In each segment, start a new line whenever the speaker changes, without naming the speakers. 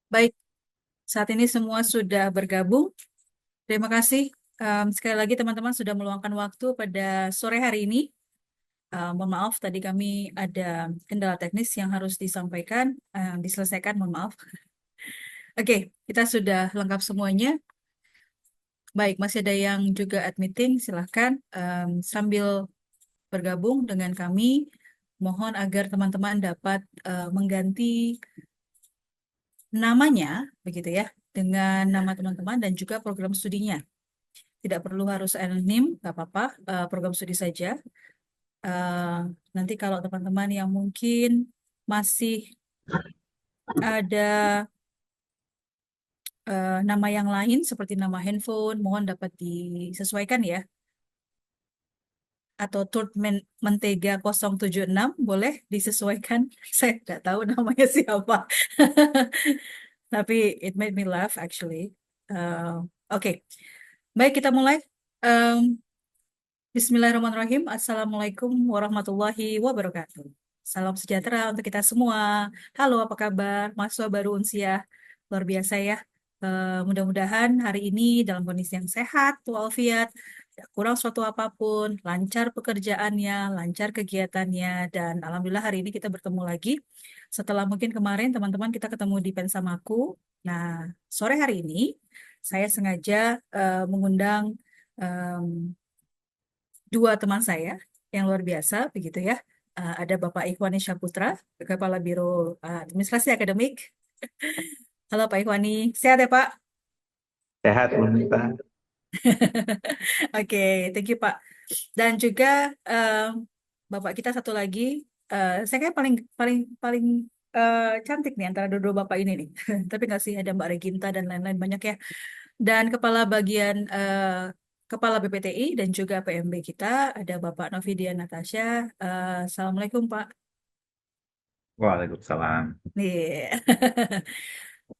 Baik, saat ini semua sudah bergabung. Terima kasih sekali lagi teman-teman sudah meluangkan waktu pada sore hari ini. Mohon maaf, tadi kami ada kendala teknis yang harus disampaikan, diselesaikan, mohon maaf. Oke, kita sudah lengkap semuanya. Baik, masih ada yang juga add meeting, silahkan sambil bergabung dengan kami. Mohon agar teman-teman dapat mengganti namanya, begitu ya, dengan nama teman-teman dan juga program studinya. Tidak perlu harus anonim, nggak apa-apa, program studi saja. Eh, Nanti kalau teman-teman yang mungkin masih ada nama yang lain seperti nama handphone, mohon dapat disesuaikan ya. Atau Mentega 076 boleh disesuaikan. Saya nggak tahu namanya siapa. Tapi it made me laugh actually. Oke, baik kita mulai. Em, Bismillahirrahmanirrahim. Assalamualaikum warahmatullahi wabarakatuh. Salam sejahtera untuk kita semua. Halo, apa kabar? Mahasiswa baru Unsiah. Luar biasa ya. Mudah-mudahan hari ini dalam kondisi yang sehat, walafiat, tidak kurang suatu apapun, lancar pekerjaannya, lancar kegiatannya, dan alhamdulillah hari ini kita bertemu lagi. Setelah mungkin kemarin teman-teman kita ketemu di Pensamaku. Nah, sore hari ini saya sengaja mengundang dua teman saya yang luar biasa begitu ya. Ada Bapak Ikhwani Syaputra, Kepala Biro Administrasi Akademik. Halo Pak Ikhwani, sehat ya Pak?
Sehat, Munita.
Oke, thank you Pak. Dan juga Bapak kita satu lagi, saya kayak paling paling paling cantik nih antara dua-dua Bapak ini nih. Tapi nggak sih ada Mbak Reginta dan lain-lain banyak ya. Dan Kepala Bagian Kepala BPTI dan juga PMB kita ada Bapak Novidia Natasha. Assalamualaikum Pak.
Waalaikumsalam.
Nih,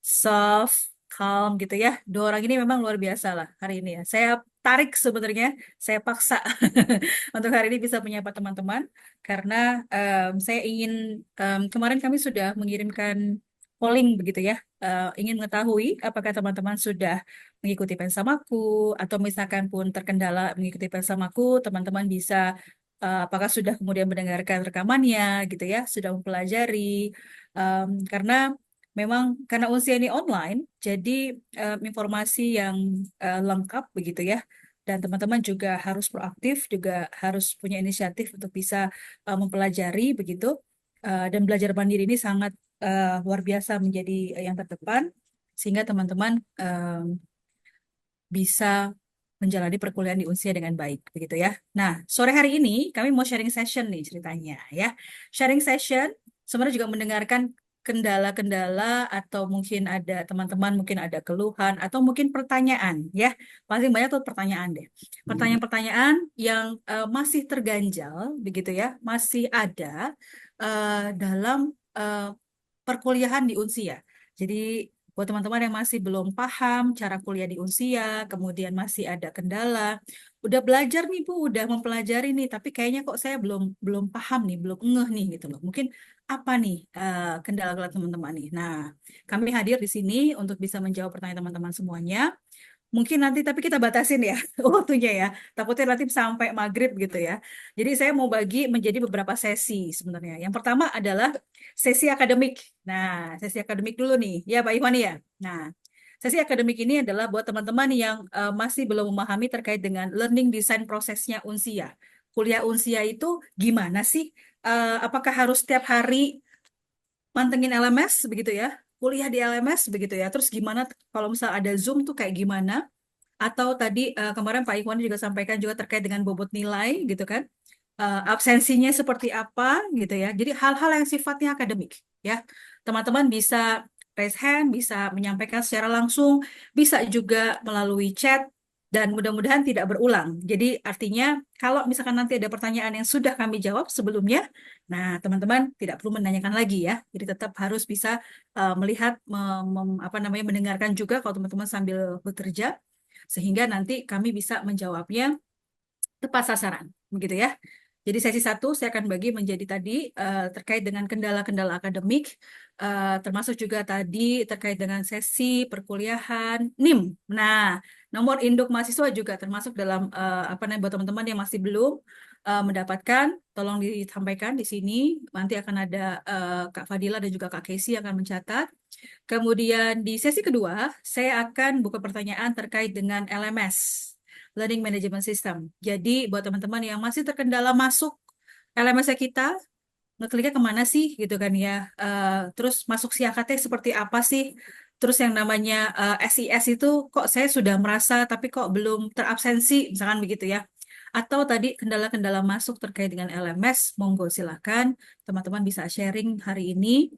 soft, calm gitu ya. Dua orang ini memang luar biasa lah hari ini ya. Saya tarik sebenarnya, saya paksa untuk hari ini bisa menyapa teman-teman karena saya ingin kemarin kami sudah mengirimkan polling begitu ya. Ingin mengetahui apakah teman-teman sudah mengikuti Pensamaku atau misalkan pun terkendala mengikuti Pensamaku, teman-teman bisa apakah sudah kemudian mendengarkan rekamannya gitu ya, sudah mempelajari. Karena memang karena usia ini online, jadi informasi yang lengkap begitu ya. Dan teman-teman juga harus proaktif, juga harus punya inisiatif untuk bisa mempelajari begitu. Dan belajar mandiri ini sangat luar biasa menjadi yang terdepan, sehingga teman-teman bisa menjalani perkuliahan di Unsia dengan baik, begitu ya. Nah, sore hari ini kami mau sharing session nih ceritanya ya. Sharing session sebenarnya juga mendengarkan kendala-kendala atau mungkin ada teman-teman mungkin ada keluhan atau mungkin pertanyaan ya. Paling banyak tuh pertanyaan deh. Pertanyaan-pertanyaan yang masih terganjal begitu ya, masih ada dalam eh, perkuliahan di Unsia. Jadi buat teman-teman yang masih belum paham cara kuliah di Unsia, kemudian masih ada kendala, udah belajar nih Bu, udah mempelajari nih, tapi kayaknya kok saya belum belum paham nih, belum ngeh nih gitu loh. Mungkin apa nih kendala-kendala teman-teman nih. Nah, kami hadir di sini untuk bisa menjawab pertanyaan teman-teman semuanya. Mungkin nanti, tapi kita batasin ya waktunya ya. Takutnya nanti sampai maghrib gitu ya. Jadi saya mau bagi menjadi beberapa sesi sebenarnya. Yang pertama adalah sesi akademik. Nah, sesi akademik dulu nih. Ya Pak Ikhwani ya. Nah, sesi akademik ini adalah buat teman-teman yang masih belum memahami terkait dengan learning design prosesnya Unsia. Kuliah Unsia itu gimana sih? Apakah harus setiap hari mantengin LMS begitu ya? Kuliah di LMS begitu ya. Terus gimana kalau misal ada Zoom tuh kayak gimana? Atau tadi kemarin Pak Ikhwan juga sampaikan juga terkait dengan bobot nilai gitu kan. Absensinya seperti apa gitu ya. Jadi hal-hal yang sifatnya akademik ya. Teman-teman bisa raise hand, bisa menyampaikan secara langsung, bisa juga melalui chat dan mudah-mudahan tidak berulang. Jadi artinya kalau misalkan nanti ada pertanyaan yang sudah kami jawab sebelumnya, nah teman-teman tidak perlu menanyakan lagi ya. Jadi tetap harus bisa melihat, apa namanya, mendengarkan juga kalau teman-teman sambil bekerja sehingga nanti kami bisa menjawabnya tepat sasaran, begitu ya. Jadi sesi satu saya akan bagi menjadi tadi terkait dengan kendala-kendala akademik, termasuk juga tadi terkait dengan sesi perkuliahan NIM. Nah, nomor induk mahasiswa juga termasuk dalam apa namanya buat teman-teman yang masih belum mendapatkan, tolong disampaikan di sini. Nanti akan ada Kak Fadila dan juga Kak Casey yang akan mencatat. Kemudian di sesi kedua, saya akan buka pertanyaan terkait dengan LMS, Learning Management System. Jadi buat teman-teman yang masih terkendala masuk LMS kita, ngekliknya kemana sih gitu kan ya. Terus masuk SIAKT seperti apa sih? Terus yang namanya SIS itu kok saya sudah merasa tapi kok belum terabsensi, misalkan begitu ya. Atau tadi kendala-kendala masuk terkait dengan LMS, monggo silakan teman-teman bisa sharing hari ini,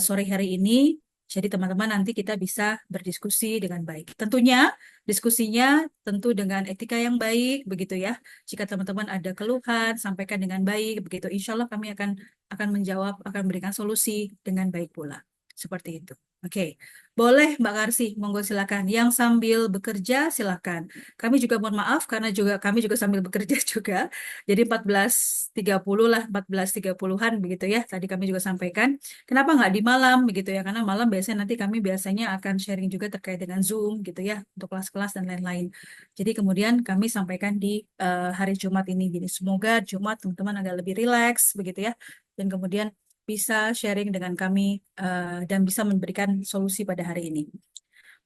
sore hari ini. Jadi teman-teman nanti kita bisa berdiskusi dengan baik. Tentunya diskusinya tentu dengan etika yang baik, begitu ya. Jika teman-teman ada keluhan, sampaikan dengan baik, begitu. Insya Allah kami akan menjawab, akan memberikan solusi dengan baik pula. Seperti itu. Oke, boleh Mbak Karsi, monggo silakan. Yang sambil bekerja silakan. Kami juga mohon maaf karena kami juga sambil bekerja juga. Jadi 14.30 lah, 14.30-an begitu ya. Tadi kami juga sampaikan. Kenapa nggak di malam begitu ya? Karena malam biasanya akan sharing juga terkait dengan Zoom gitu ya, untuk kelas-kelas dan lain-lain. Jadi kemudian kami sampaikan di hari Jumat ini. Jadi semoga Jumat teman-teman agak lebih rileks begitu ya. Dan kemudian bisa sharing dengan kami dan bisa memberikan solusi pada hari ini.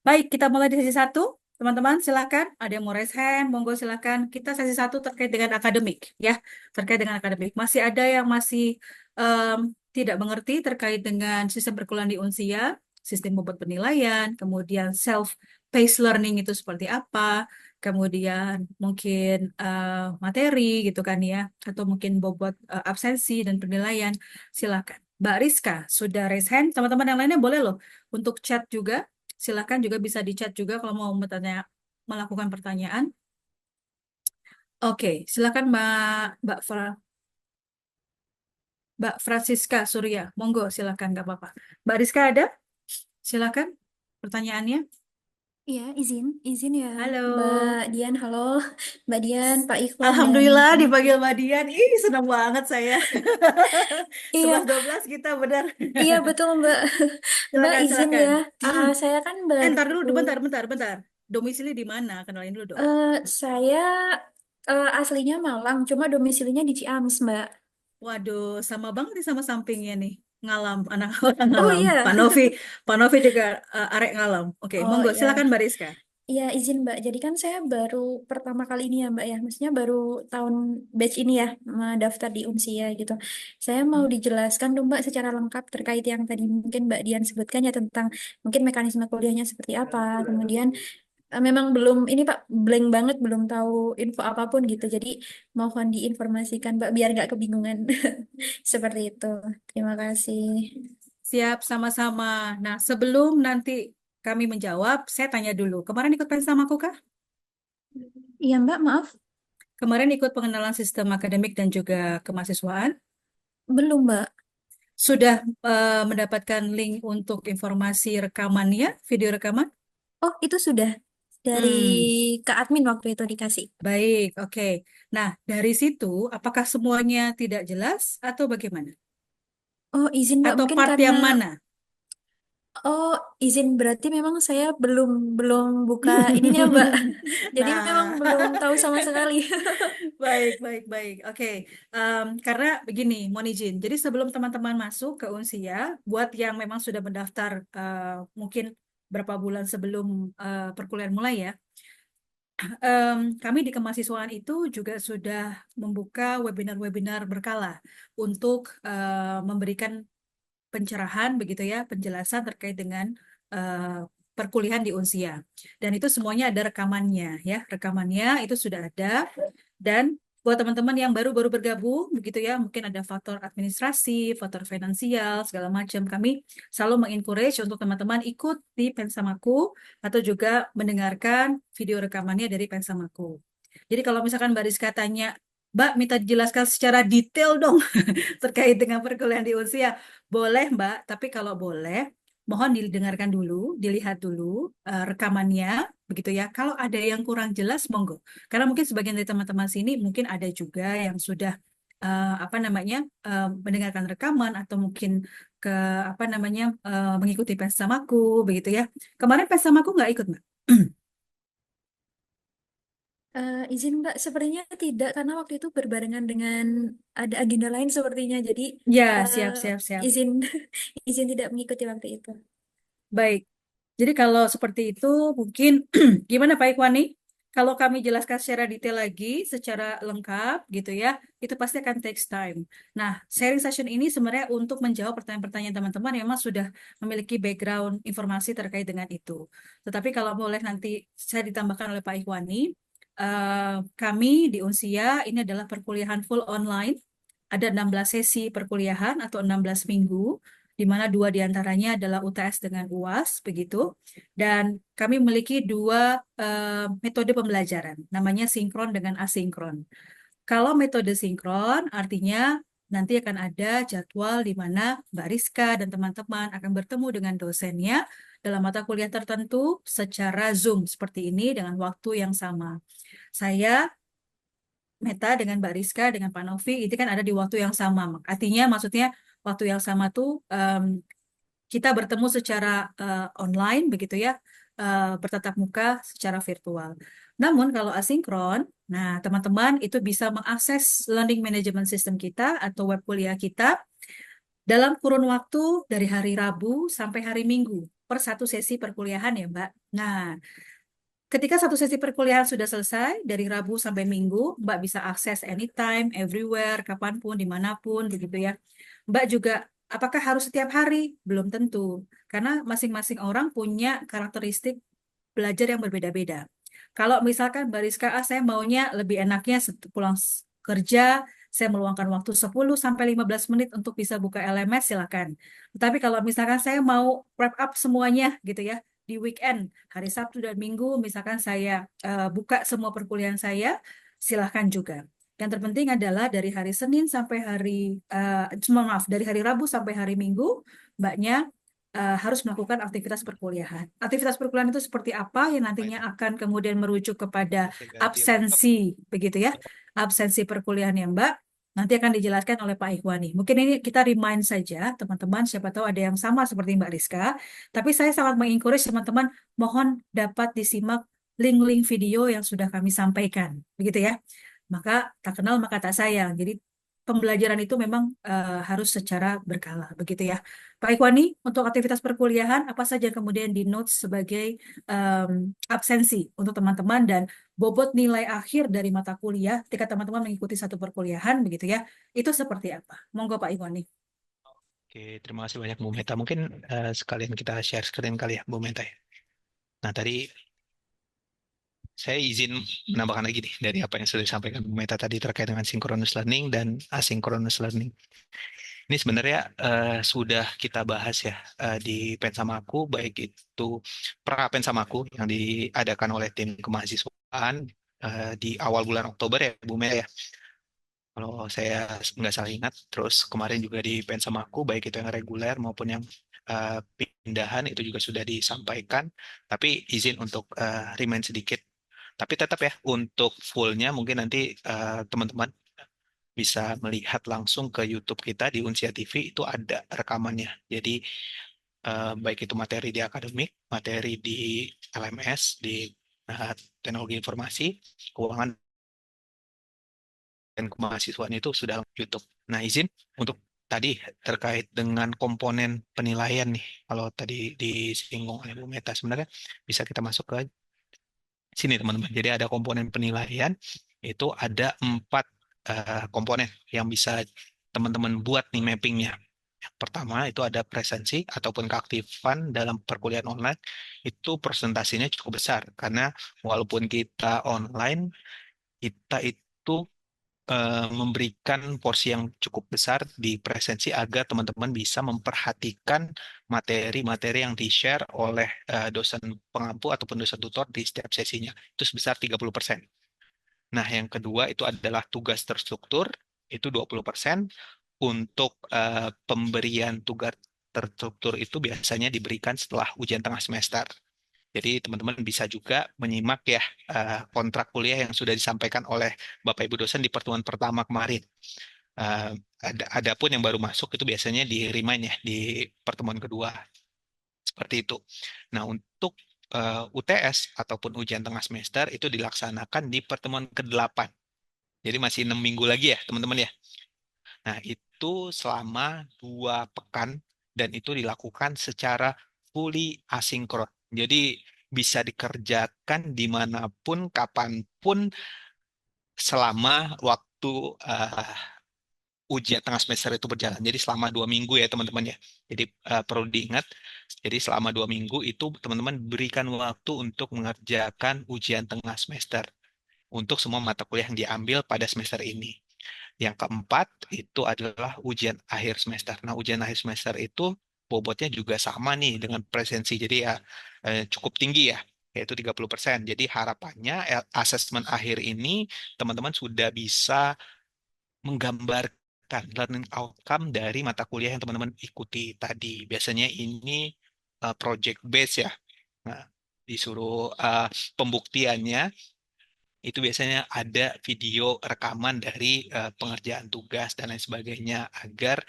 Baik, kita mulai di sesi satu. Teman-teman, silakan. Ada yang mau raise hand, monggo silakan. Kita sesi satu terkait dengan akademik, ya. Terkait dengan akademik. Masih ada yang masih em, tidak mengerti terkait dengan sistem perkuliahan di Unsia, sistem bobot penilaian, kemudian self-paced learning itu seperti apa, kemudian mungkin materi gitu kan ya, atau mungkin bobot absensi dan penilaian. Silakan. Mbak Rizka, sudah raise hand. Teman-teman yang lainnya boleh loh untuk chat juga. Silahkan juga bisa di chat juga kalau mau melakukan pertanyaan. Oke, silakan Mbak Francisca Surya. Monggo, silakan, nggak apa-apa. Mbak Rizka ada? Silakan pertanyaannya.
Iya, izin ya, Mbak
Halo.
Dian. Halo, Mbak Dian, Pak Ikhwan dan
Alhamdulillah
Kak Novi.
dipanggil Mbak Dian. Ih, senang banget saya.
Iya,
11-12 kita benar.
iya betul Mbak. Mbak
Silakan,
izin
silakan.
ya, saya kan
Ntar dulu,
baru,
bentar. Domisili di mana? Kenalin dulu dong.
eh, saya aslinya Malang, cuma domisilinya di Ciamis, Mbak.
Waduh, sama banget nih sama sampingnya nih. Ngalam, anak orang
Oh
ngalam.
iya,
Pak Novi juga arek ngalam. Oke,
oh
monggo,
iya.
silakan Mbak Rizka.
Iya, izin Mbak. Jadi kan saya baru pertama kali ini ya Mbak ya. Maksudnya baru tahun batch ini ya, daftar di Unsia gitu. Saya mau dijelaskan dong Mbak secara lengkap terkait yang tadi mungkin Mbak Dian sebutkan ya tentang mungkin mekanisme kuliahnya seperti apa. Kemudian memang belum ini Pak blank banget, belum tahu info apapun gitu. Jadi mohon diinformasikan Mbak biar nggak kebingungan. Seperti itu. Terima kasih.
Siap, sama-sama. Nah, sebelum nanti kami menjawab, saya tanya dulu. Kemarin ikut pensamaku kah?
Iya Mbak, maaf.
Kemarin ikut pengenalan sistem akademik dan juga kemahasiswaan.
Belum Mbak.
Sudah mendapatkan link untuk informasi rekamannya, video rekaman?
Oh, itu sudah dari
Hmm,
ke admin waktu itu dikasih.
baik, oke. Nah, dari situ, apakah semuanya tidak jelas atau bagaimana?
Oh, izin Mbak,
Atau
mungkin
part
karena
yang mana?
oh, izin berarti memang saya belum belum buka ininya Mbak. Jadi memang
Nah,
belum tahu sama sekali.
baik, baik, baik. Oke, karena begini, mohon izin. Jadi sebelum teman-teman masuk ke Unsia, buat yang memang sudah mendaftar mungkin berapa bulan sebelum perkuliahan mulai ya, kami di kemahasiswaan itu juga sudah membuka webinar-webinar berkala untuk memberikan pencerahan begitu ya, penjelasan terkait dengan perkuliahan di Unsia. Dan itu semuanya ada rekamannya ya, rekamannya itu sudah ada. Dan buat teman-teman yang baru-baru bergabung begitu ya, mungkin ada faktor administrasi, faktor finansial, segala macam. Kami selalu mengencourage untuk teman-teman ikut di Pensamaku atau juga mendengarkan video rekamannya dari Pensamaku. Jadi kalau misalkan Mbak Rizka tanya, Mbak minta dijelaskan secara detail dong terkait dengan perkuliahan di usia. Boleh, Mbak, tapi kalau boleh, mohon didengarkan dulu, dilihat dulu rekamannya, begitu ya. Kalau ada yang kurang jelas, monggo. Karena mungkin sebagian dari teman-teman sini mungkin ada juga yang sudah apa namanya mendengarkan rekaman atau mungkin ke apa namanya mengikuti Pensamaku begitu ya. Kemarin Pensamaku nggak ikut, Mbak?
Izin Mbak, sepertinya tidak karena waktu itu berbarengan dengan ada agenda lain sepertinya. Jadi
Ya,
eh,
siap, siap, siap.
izin izin tidak mengikuti waktu itu.
Baik. Jadi kalau seperti itu mungkin gimana Pak Ikhwani? Kalau kami jelaskan secara detail lagi, secara lengkap gitu ya, itu pasti akan takes time. Nah, sharing session ini sebenarnya untuk menjawab pertanyaan-pertanyaan teman-teman yang memang sudah memiliki background informasi terkait dengan itu. Tetapi kalau boleh nanti saya ditambahkan oleh Pak Ikhwani, kami di Unsia ini adalah perkuliahan full online. Ada 16 sesi perkuliahan atau 16 minggu di mana dua diantaranya adalah UTS dengan UAS, begitu. Dan kami memiliki dua metode pembelajaran, namanya sinkron dengan asinkron. Kalau metode sinkron, artinya nanti akan ada jadwal di mana Mbak Rizka dan teman-teman akan bertemu dengan dosennya dalam mata kuliah tertentu secara Zoom seperti ini dengan waktu yang sama. Saya Meta dengan Mbak Rizka dengan Pak Novi itu kan ada di waktu yang sama. Artinya maksudnya waktu yang sama tuh kita bertemu secara online begitu ya, bertatap muka secara virtual. Namun kalau asinkron, nah teman-teman itu bisa mengakses learning management system kita atau web kuliah kita dalam kurun waktu dari hari Rabu sampai hari Minggu per satu sesi perkuliahan ya Mbak. Nah, ketika satu sesi perkuliahan sudah selesai, dari Rabu sampai Minggu, Mbak bisa akses anytime, everywhere, kapanpun, dimanapun, begitu ya. Mbak juga, apakah harus setiap hari? Belum tentu. Karena masing-masing orang punya karakteristik belajar yang berbeda-beda. Kalau misalkan Mbak Rizka, saya maunya lebih enaknya pulang kerja, saya meluangkan waktu 10 sampai 15 menit untuk bisa buka LMS, silakan. Tapi kalau misalkan saya mau wrap up semuanya gitu ya, di weekend, hari Sabtu dan Minggu, misalkan saya buka semua perkuliahan saya, silahkan juga. Yang terpenting adalah dari hari Senin sampai hari, maaf, dari hari Rabu sampai hari Minggu, mbaknya harus melakukan aktivitas perkuliahan. Aktivitas perkuliahan itu seperti apa yang nantinya akan kemudian merujuk kepada absensi, begitu ya, absensi perkuliahan ya Mbak. Nanti akan dijelaskan oleh Pak Ikhwani. Mungkin ini kita remind saja teman-teman, siapa tahu ada yang sama seperti Mbak Rizka. Tapi saya sangat mengencourage teman-teman, mohon dapat disimak link-link video yang sudah kami sampaikan, begitu ya. Maka tak kenal maka tak sayang. Jadi pembelajaran itu memang harus secara berkala, begitu ya. Pak Ikhwani, untuk aktivitas perkuliahan, apa saja yang kemudian di notes sebagai absensi untuk teman-teman dan bobot nilai akhir dari mata kuliah ketika teman-teman mengikuti satu perkuliahan, begitu ya, itu seperti apa? Monggo Pak Ikhwani.
Oke, terima kasih banyak Bu Meta. Mungkin sekalian kita share screen kali ya Bu Meta ya. Nah, tadi saya izin menambahkan lagi nih dari apa yang sudah disampaikan Bu Meta tadi terkait dengan synchronous learning dan asynchronous learning. Ini sebenarnya sudah kita bahas ya di Pensamaku, baik itu pra Pensamaku yang diadakan oleh tim kemahasiswaan di awal bulan Oktober ya Bu Meta ya. Kalau saya nggak salah ingat, terus kemarin juga di Pensamaku, baik itu yang reguler maupun yang pindahan itu juga sudah disampaikan. Tapi izin untuk remind sedikit. Tapi tetap ya, untuk fullnya mungkin nanti teman-teman bisa melihat langsung ke YouTube kita di Unsia TV, itu ada rekamannya. Jadi baik itu materi di akademik, materi di LMS, di teknologi informasi, keuangan, dan kemahasiswaan itu sudah YouTube. Nah, izin untuk tadi terkait dengan komponen penilaian nih, kalau tadi disinggung oleh Bu Meta, sebenarnya bisa kita masuk ke sini teman-teman. Jadi ada komponen penilaian, itu ada 4 komponen yang bisa teman-teman buat nih mappingnya. Yang pertama itu ada presensi ataupun keaktifan dalam perkuliahan online, itu presentasinya cukup besar karena walaupun kita online, kita itu memberikan porsi yang cukup besar di presensi agar teman-teman bisa memperhatikan materi-materi yang di-share oleh dosen pengampu ataupun dosen tutor di setiap sesinya. Itu sebesar 30%. Nah, yang kedua itu adalah tugas terstruktur, itu 20%. Untuk pemberian tugas terstruktur itu biasanya diberikan setelah ujian tengah semester. Jadi teman-teman bisa juga menyimak ya kontrak kuliah yang sudah disampaikan oleh Bapak Ibu dosen di pertemuan pertama kemarin. Ada pun yang baru masuk itu biasanya di remind ya di pertemuan kedua seperti itu. Nah, untuk UTS ataupun ujian tengah semester itu dilaksanakan di pertemuan ke-8. Jadi masih 6 minggu lagi ya, teman-teman ya. Nah, itu selama 2 pekan dan itu dilakukan secara fully asinkron. Jadi bisa dikerjakan dimanapun, kapanpun, selama waktu eh, ujian tengah semester itu berjalan. Jadi selama 2 minggu ya teman-teman ya. Jadi perlu diingat, jadi selama 2 minggu itu teman-teman berikan waktu untuk mengerjakan ujian tengah semester untuk semua mata kuliah yang diambil pada semester ini. Yang keempat itu adalah ujian akhir semester. Nah, ujian akhir semester itu bobotnya juga sama nih dengan presensi. Jadi ya cukup tinggi ya, yaitu 30%. Jadi harapannya asesmen akhir ini teman-teman sudah bisa menggambarkan learning outcome dari mata kuliah yang teman-teman ikuti tadi. Biasanya ini project based ya. Nah, disuruh pembuktiannya itu biasanya ada video rekaman dari pengerjaan tugas dan lain sebagainya agar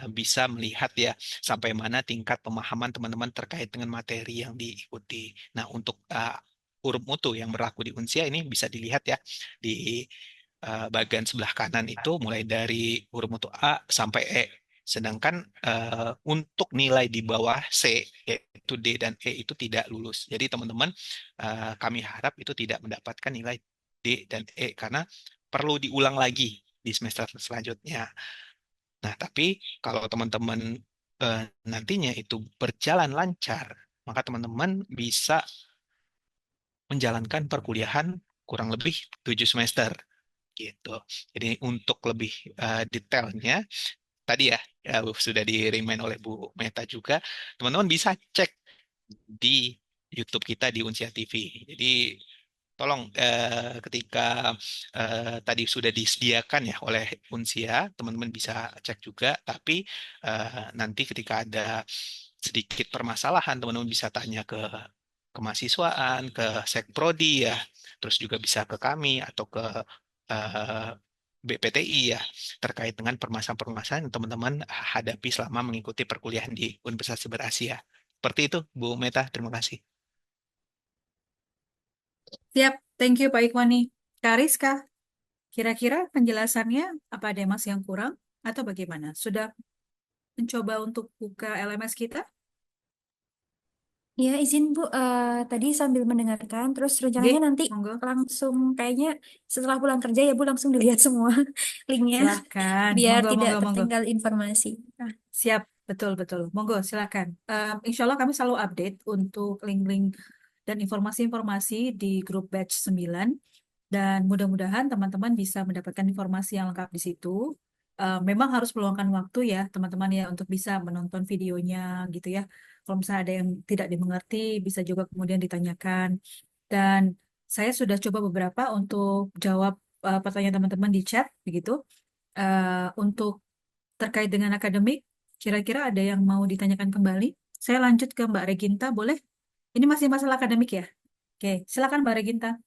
bisa melihat ya sampai mana tingkat pemahaman teman-teman terkait dengan materi yang diikuti. Nah, untuk urut mutu yang berlaku di Unsia ini bisa dilihat ya di bagian sebelah kanan itu mulai dari urut mutu A sampai E. Sedangkan untuk nilai di bawah C, yaitu D dan E itu tidak lulus. Jadi teman-teman, kami harap itu tidak mendapatkan nilai D dan E karena perlu diulang lagi di semester selanjutnya. Nah, tapi kalau teman-teman nantinya itu berjalan lancar, maka teman-teman bisa menjalankan perkuliahan kurang lebih 7 semester gitu. Jadi untuk lebih detailnya tadi ya, sudah di-remind oleh Bu Meta juga, teman-teman bisa cek di YouTube kita di Unsia TV. Jadi tolong ketika tadi sudah disediakan ya oleh Unsia, teman-teman bisa cek juga. Tapi nanti ketika ada sedikit permasalahan, teman-teman bisa tanya ke kemahasiswaan, ke Sekprodi ya, terus juga bisa ke kami atau ke eh, BPTI ya, terkait dengan permasalahan-permasalahan yang teman-teman hadapi selama mengikuti perkuliahan di Universitas Berasia. Seperti itu, Bu Meta. Terima kasih.
Siap, thank you Pak Ikhwani. Kak Rizka, kira-kira penjelasannya apa ada masih yang kurang atau bagaimana? Sudah mencoba untuk buka LMS kita?
Ya, izin Bu, tadi sambil mendengarkan, terus rencananya
Oke,
nanti
monggo.
langsung kayaknya setelah pulang kerja ya Bu langsung dilihat semua linknya
Silakan,
biar
monggo,
tidak
monggo, monggo.
tertinggal informasi. Nah,
Siap, betul, betul. Monggo, silakan. Insya Allah kami selalu update untuk link-link dan informasi-informasi di grup batch 9. Dan mudah-mudahan teman-teman bisa mendapatkan informasi yang lengkap di situ. Memang harus meluangkan waktu ya, teman-teman ya, untuk bisa menonton videonya gitu ya. Kalau misalnya ada yang tidak dimengerti, bisa juga kemudian ditanyakan. Dan saya sudah coba beberapa untuk jawab pertanyaan teman-teman di chat, begitu. Untuk terkait dengan akademik, kira-kira ada yang mau ditanyakan kembali? Saya lanjut ke Mbak Reginta, boleh? Ini masih masalah akademik ya? Oke, silakan Mbak Reginta.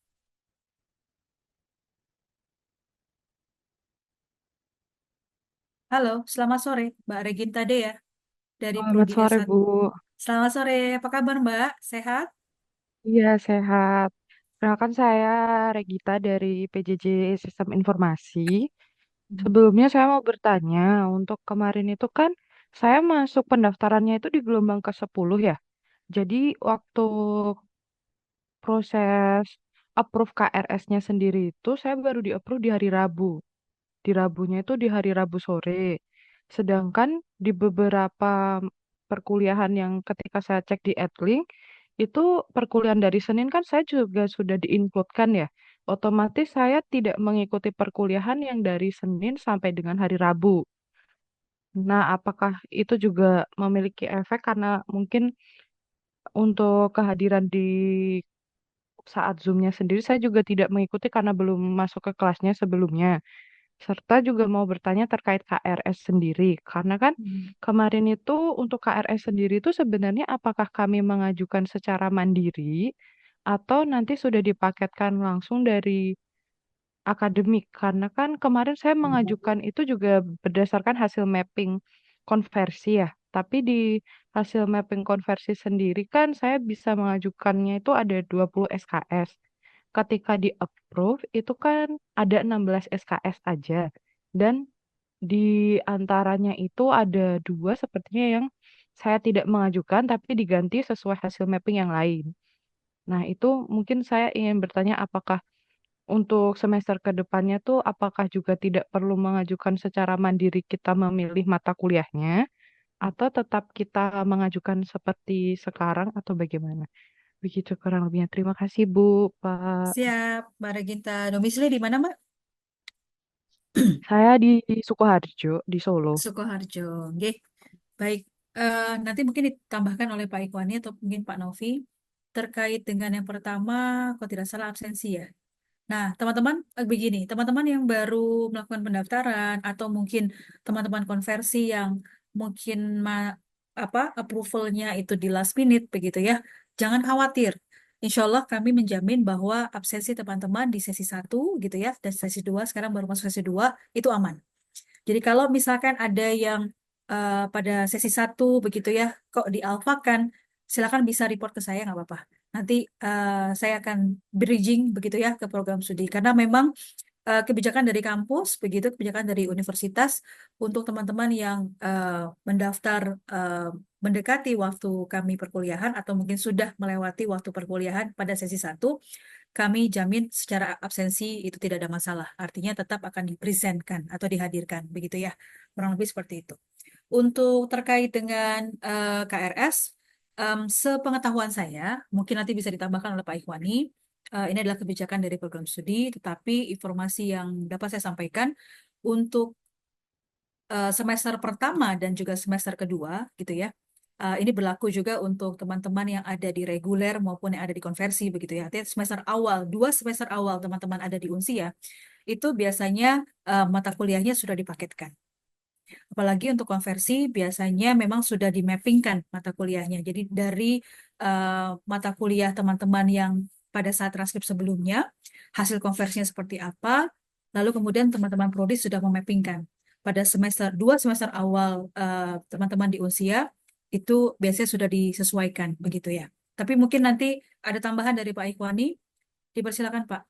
Halo, selamat sore, Mbak Reginta Dea dari
Selamat
Prodi
sore,
S1.
Bu.
Selamat sore, apa kabar Mbak? Sehat?
Iya, sehat. Perkenalkan saya Regita dari PJJ Sistem Informasi.
Hmm.
Sebelumnya saya mau bertanya, untuk kemarin itu kan saya masuk pendaftarannya itu di gelombang ke-10 ya. Jadi waktu proses approve KRS-nya sendiri itu saya baru di-approve di hari Rabu. Di Rabunya itu di hari Rabu sore. Sedangkan di beberapa perkuliahan yang ketika saya cek di Edlink, itu perkuliahan dari Senin kan saya juga sudah di-include-kan ya. Otomatis saya tidak mengikuti perkuliahan yang dari Senin sampai dengan hari Rabu. Nah, apakah itu juga memiliki efek karena mungkin untuk kehadiran di saat Zoom-nya sendiri saya juga tidak mengikuti karena belum masuk ke kelasnya sebelumnya. Serta juga mau bertanya terkait KRS sendiri, karena kan
Hmm.
kemarin itu untuk KRS sendiri itu sebenarnya apakah kami mengajukan secara mandiri atau nanti sudah dipaketkan langsung dari akademik karena kan kemarin saya mengajukan itu juga berdasarkan hasil mapping konversi ya. Tapi di hasil mapping konversi sendiri kan saya bisa mengajukannya itu ada 20 SKS. Ketika di approve itu kan ada 16 SKS aja. Dan di antaranya itu ada dua sepertinya yang saya tidak mengajukan tapi diganti sesuai hasil mapping yang lain. Nah, itu mungkin saya ingin bertanya apakah untuk semester ke depannya tuh apakah juga tidak perlu mengajukan secara mandiri kita memilih mata kuliahnya atau tetap kita mengajukan seperti sekarang atau bagaimana? Begitu kurang lebihnya. Terima kasih Bu, Pak.
Siap, Mbak Reginta. Domisili di mana, Mbak?
Saya di Sukoharjo, di Solo.
Sukoharjo. Oke, baik. Nanti mungkin ditambahkan oleh Pak Ikhwani atau mungkin Pak Novi terkait dengan yang pertama, kalau tidak salah absensi ya. Nah, teman-teman, begini, teman-teman yang baru melakukan pendaftaran atau mungkin teman-teman konversi yang mungkin approvalnya itu di last minute begitu ya, jangan khawatir. Insya Allah kami menjamin bahwa absensi teman-teman di sesi 1 gitu ya, dan sesi 2 sekarang baru masuk sesi 2 itu aman. Jadi kalau misalkan ada yang pada sesi 1 begitu ya, kok dialfakan, silakan bisa report ke saya nggak apa-apa. Nanti saya akan bridging begitu ya ke program studi. Karena memang kebijakan dari kampus, begitu kebijakan dari universitas untuk teman-teman yang mendaftar mendekati waktu kami perkuliahan atau mungkin sudah melewati waktu perkuliahan pada sesi 1, kami jamin secara absensi itu tidak ada masalah. Artinya tetap akan dipresentkan atau dihadirkan, begitu ya. Kurang lebih seperti itu. Untuk terkait dengan KRS, sepengetahuan saya, mungkin nanti bisa ditambahkan oleh Pak Ikhwani, ini adalah kebijakan dari program studi, tetapi informasi yang dapat saya sampaikan untuk semester pertama dan juga semester kedua, gitu ya. Ini berlaku juga untuk teman-teman yang ada di reguler maupun yang ada di konversi, begitu ya. Artinya semester awal, 2 semester awal teman-teman ada di Unsia, itu biasanya mata kuliahnya sudah dipaketkan. Apalagi untuk konversi biasanya memang sudah dimappingkan mata kuliahnya. Jadi dari mata kuliah teman-teman yang pada saat transkrip sebelumnya, hasil konversinya seperti apa, lalu kemudian teman-teman prodi sudah memappingkan. Pada semester 2 semester awal teman-teman di Unsia, itu biasanya sudah disesuaikan begitu ya. Tapi mungkin nanti ada tambahan dari Pak Ikhwani, dipersilakan Pak.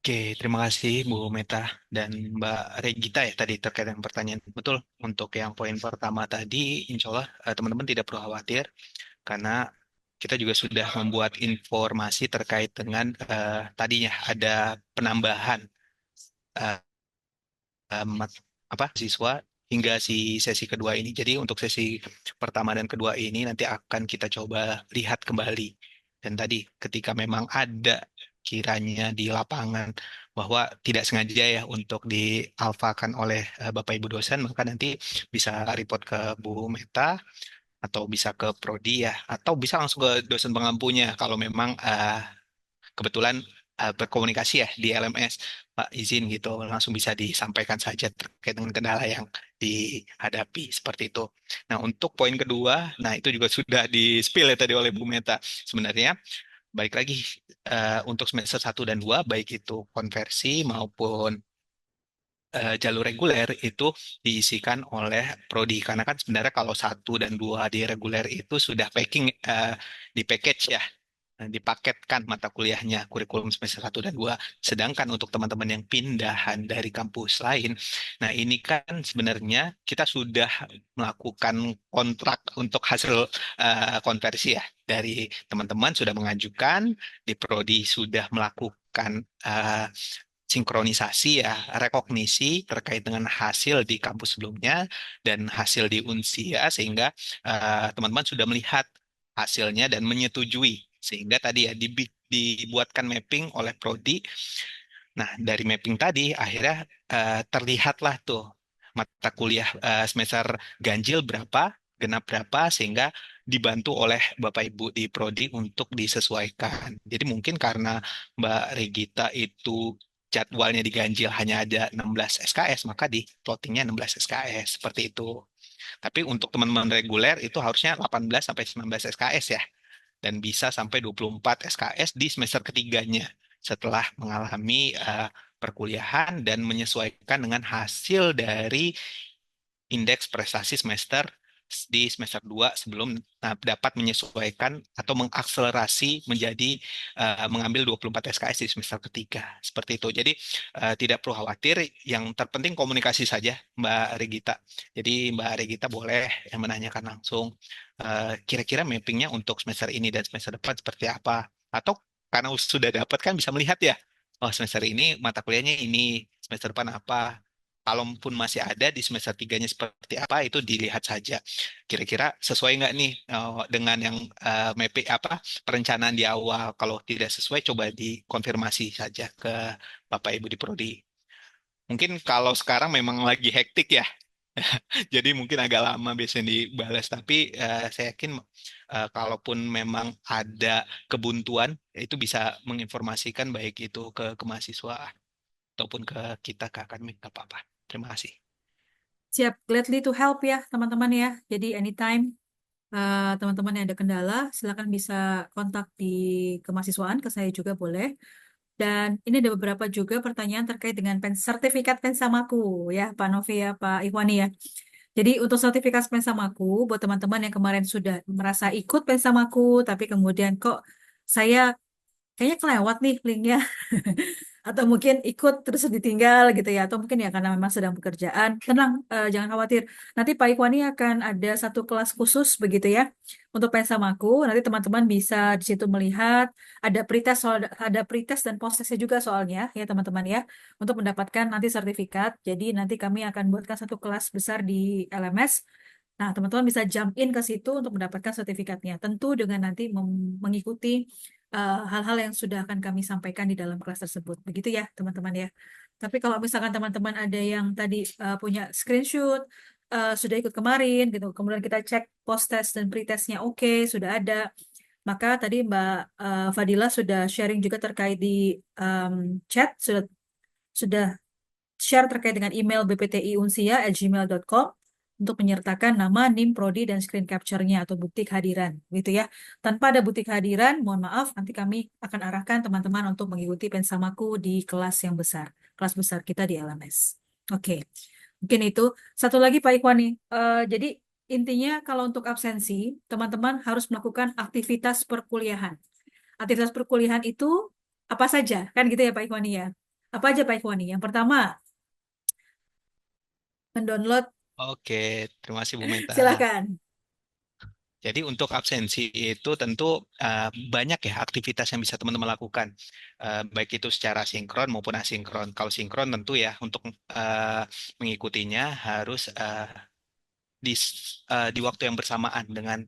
Oke, terima kasih Bu Meta dan Mbak Regita ya tadi terkait dengan pertanyaan. Betul, untuk yang poin pertama tadi, insya Allah teman-teman tidak perlu khawatir karena kita juga sudah membuat informasi terkait dengan tadinya ada penambahan eh, siswa hingga si sesi kedua ini. Jadi untuk sesi pertama dan kedua ini nanti akan kita coba lihat kembali. Dan tadi ketika memang ada kiranya di lapangan bahwa tidak sengaja ya untuk dialfakan oleh Bapak Ibu dosen, maka nanti bisa report ke Bu Meta atau bisa ke Prodi ya, atau bisa langsung ke dosen pengampunya kalau memang kebetulan berkomunikasi ya di LMS, Pak izin gitu, langsung bisa disampaikan saja terkait dengan kendala yang dihadapi seperti itu. Nah, untuk poin kedua, nah itu juga sudah di-spill ya tadi oleh Bu Meta. Sebenarnya, balik lagi untuk semester 1 dan 2, baik itu konversi maupun jalur reguler itu diisikan oleh prodi karena kan sebenarnya kalau 1 dan 2 di reguler itu sudah di package ya, dipaketkan mata kuliahnya kurikulum semester 1 dan 2. Sedangkan untuk teman-teman yang pindahan dari kampus lain, nah ini kan sebenarnya kita sudah melakukan kontrak untuk hasil konversi ya, dari teman-teman sudah mengajukan, di prodi sudah melakukan sinkronisasi ya, rekognisi terkait dengan hasil di kampus sebelumnya dan hasil di Unsia sehingga teman-teman sudah melihat hasilnya dan menyetujui sehingga tadi ya dibuatkan mapping oleh prodi. Nah, dari mapping tadi akhirnya terlihatlah tuh mata kuliah semester ganjil berapa, genap berapa sehingga dibantu oleh Bapak Ibu di prodi untuk disesuaikan. Jadi mungkin karena Mbak Regita itu jadwalnya diganjil hanya ada 16 SKS, maka di plottingnya 16 SKS seperti itu. Tapi untuk teman-teman reguler itu harusnya 18 sampai 19 SKS ya dan bisa sampai 24 SKS di semester ketiganya. setelah mengalami perkuliahan dan menyesuaikan dengan hasil dari indeks prestasi semester di semester 2 sebelum dapat menyesuaikan atau mengakselerasi menjadi mengambil 24 SKS di semester ketiga. Seperti itu. Jadi tidak perlu khawatir, yang terpenting komunikasi saja Mbak Regita. Jadi Mbak Regita boleh menanyakan langsung kira-kira mappingnya untuk semester ini dan semester depan seperti apa. Atau karena sudah dapat kan bisa melihat ya, oh semester ini mata kuliahnya ini, semester depan apa. Kalaupun masih ada di semester tiganya seperti apa, itu dilihat saja. Kira-kira sesuai nggak nih dengan yang mapping apa perencanaan di awal. Kalau tidak sesuai, coba dikonfirmasi saja ke Bapak Ibu di Prodi. Mungkin kalau sekarang memang lagi hektik ya, jadi mungkin agak lama biasanya dibalas. Tapi saya yakin kalaupun memang ada kebuntuan, itu bisa menginformasikan baik itu ke mahasiswa ataupun ke kita, ke akademik, nggak apa-apa. Terima kasih.
Siap, gladly to help ya teman-teman ya. Jadi anytime teman-teman yang ada kendala, silakan bisa kontak di kemahasiswaan, ke saya juga boleh. Dan ini ada beberapa juga pertanyaan terkait dengan sertifikat Pensamaku ya, Pak Novi ya, Pak Ikhwani ya. Jadi untuk sertifikat Pensamaku, buat teman-teman yang kemarin sudah merasa ikut Pensamaku, tapi kemudian kok saya kayaknya kelewat nih linknya, atau mungkin ikut terus ditinggal gitu ya, atau mungkin ya karena memang sedang pekerjaan, tenang, jangan khawatir. Nanti Pak Ikhwani akan ada satu kelas khusus begitu ya untuk Pensamaku. Nanti teman-teman bisa di situ melihat ada pretest soal, ada pretest dan postesnya juga soalnya ya teman-teman ya, untuk mendapatkan nanti sertifikat. Jadi nanti kami akan buatkan satu kelas besar di LMS. Nah, teman-teman bisa jump in ke situ untuk mendapatkan sertifikatnya. Tentu dengan nanti mengikuti hal-hal yang sudah akan kami sampaikan di dalam kelas tersebut. Begitu ya, teman-teman ya. Tapi kalau misalkan teman-teman ada yang tadi punya screenshot, sudah ikut kemarin gitu, kemudian kita cek post test dan pretestnya oke, sudah ada. Maka tadi Mbak Fadila sudah sharing juga terkait di chat, sudah share terkait dengan email bptiunsia@gmail.com untuk menyertakan nama, NIM, prodi, dan screen capture-nya atau bukti kehadiran, gitu ya. Tanpa ada bukti kehadiran, mohon maaf, nanti kami akan arahkan teman-teman untuk mengikuti Pensamaku di kelas yang besar, kelas besar kita di LMS. Oke, mungkin itu. Satu lagi Pak Ikhwani, jadi intinya kalau untuk absensi, teman-teman harus melakukan aktivitas perkuliahan. Aktivitas perkuliahan itu apa saja, kan gitu ya Pak Ikhwani ya? Apa aja Pak Ikhwani? Yang pertama, mendownload,
Oke, terima kasih Bu Meta.
silakan.
Jadi untuk absensi itu tentu banyak ya aktivitas yang bisa teman-teman lakukan, baik itu secara sinkron maupun asinkron. Kalau sinkron tentu ya untuk mengikutinya harus di waktu yang bersamaan dengan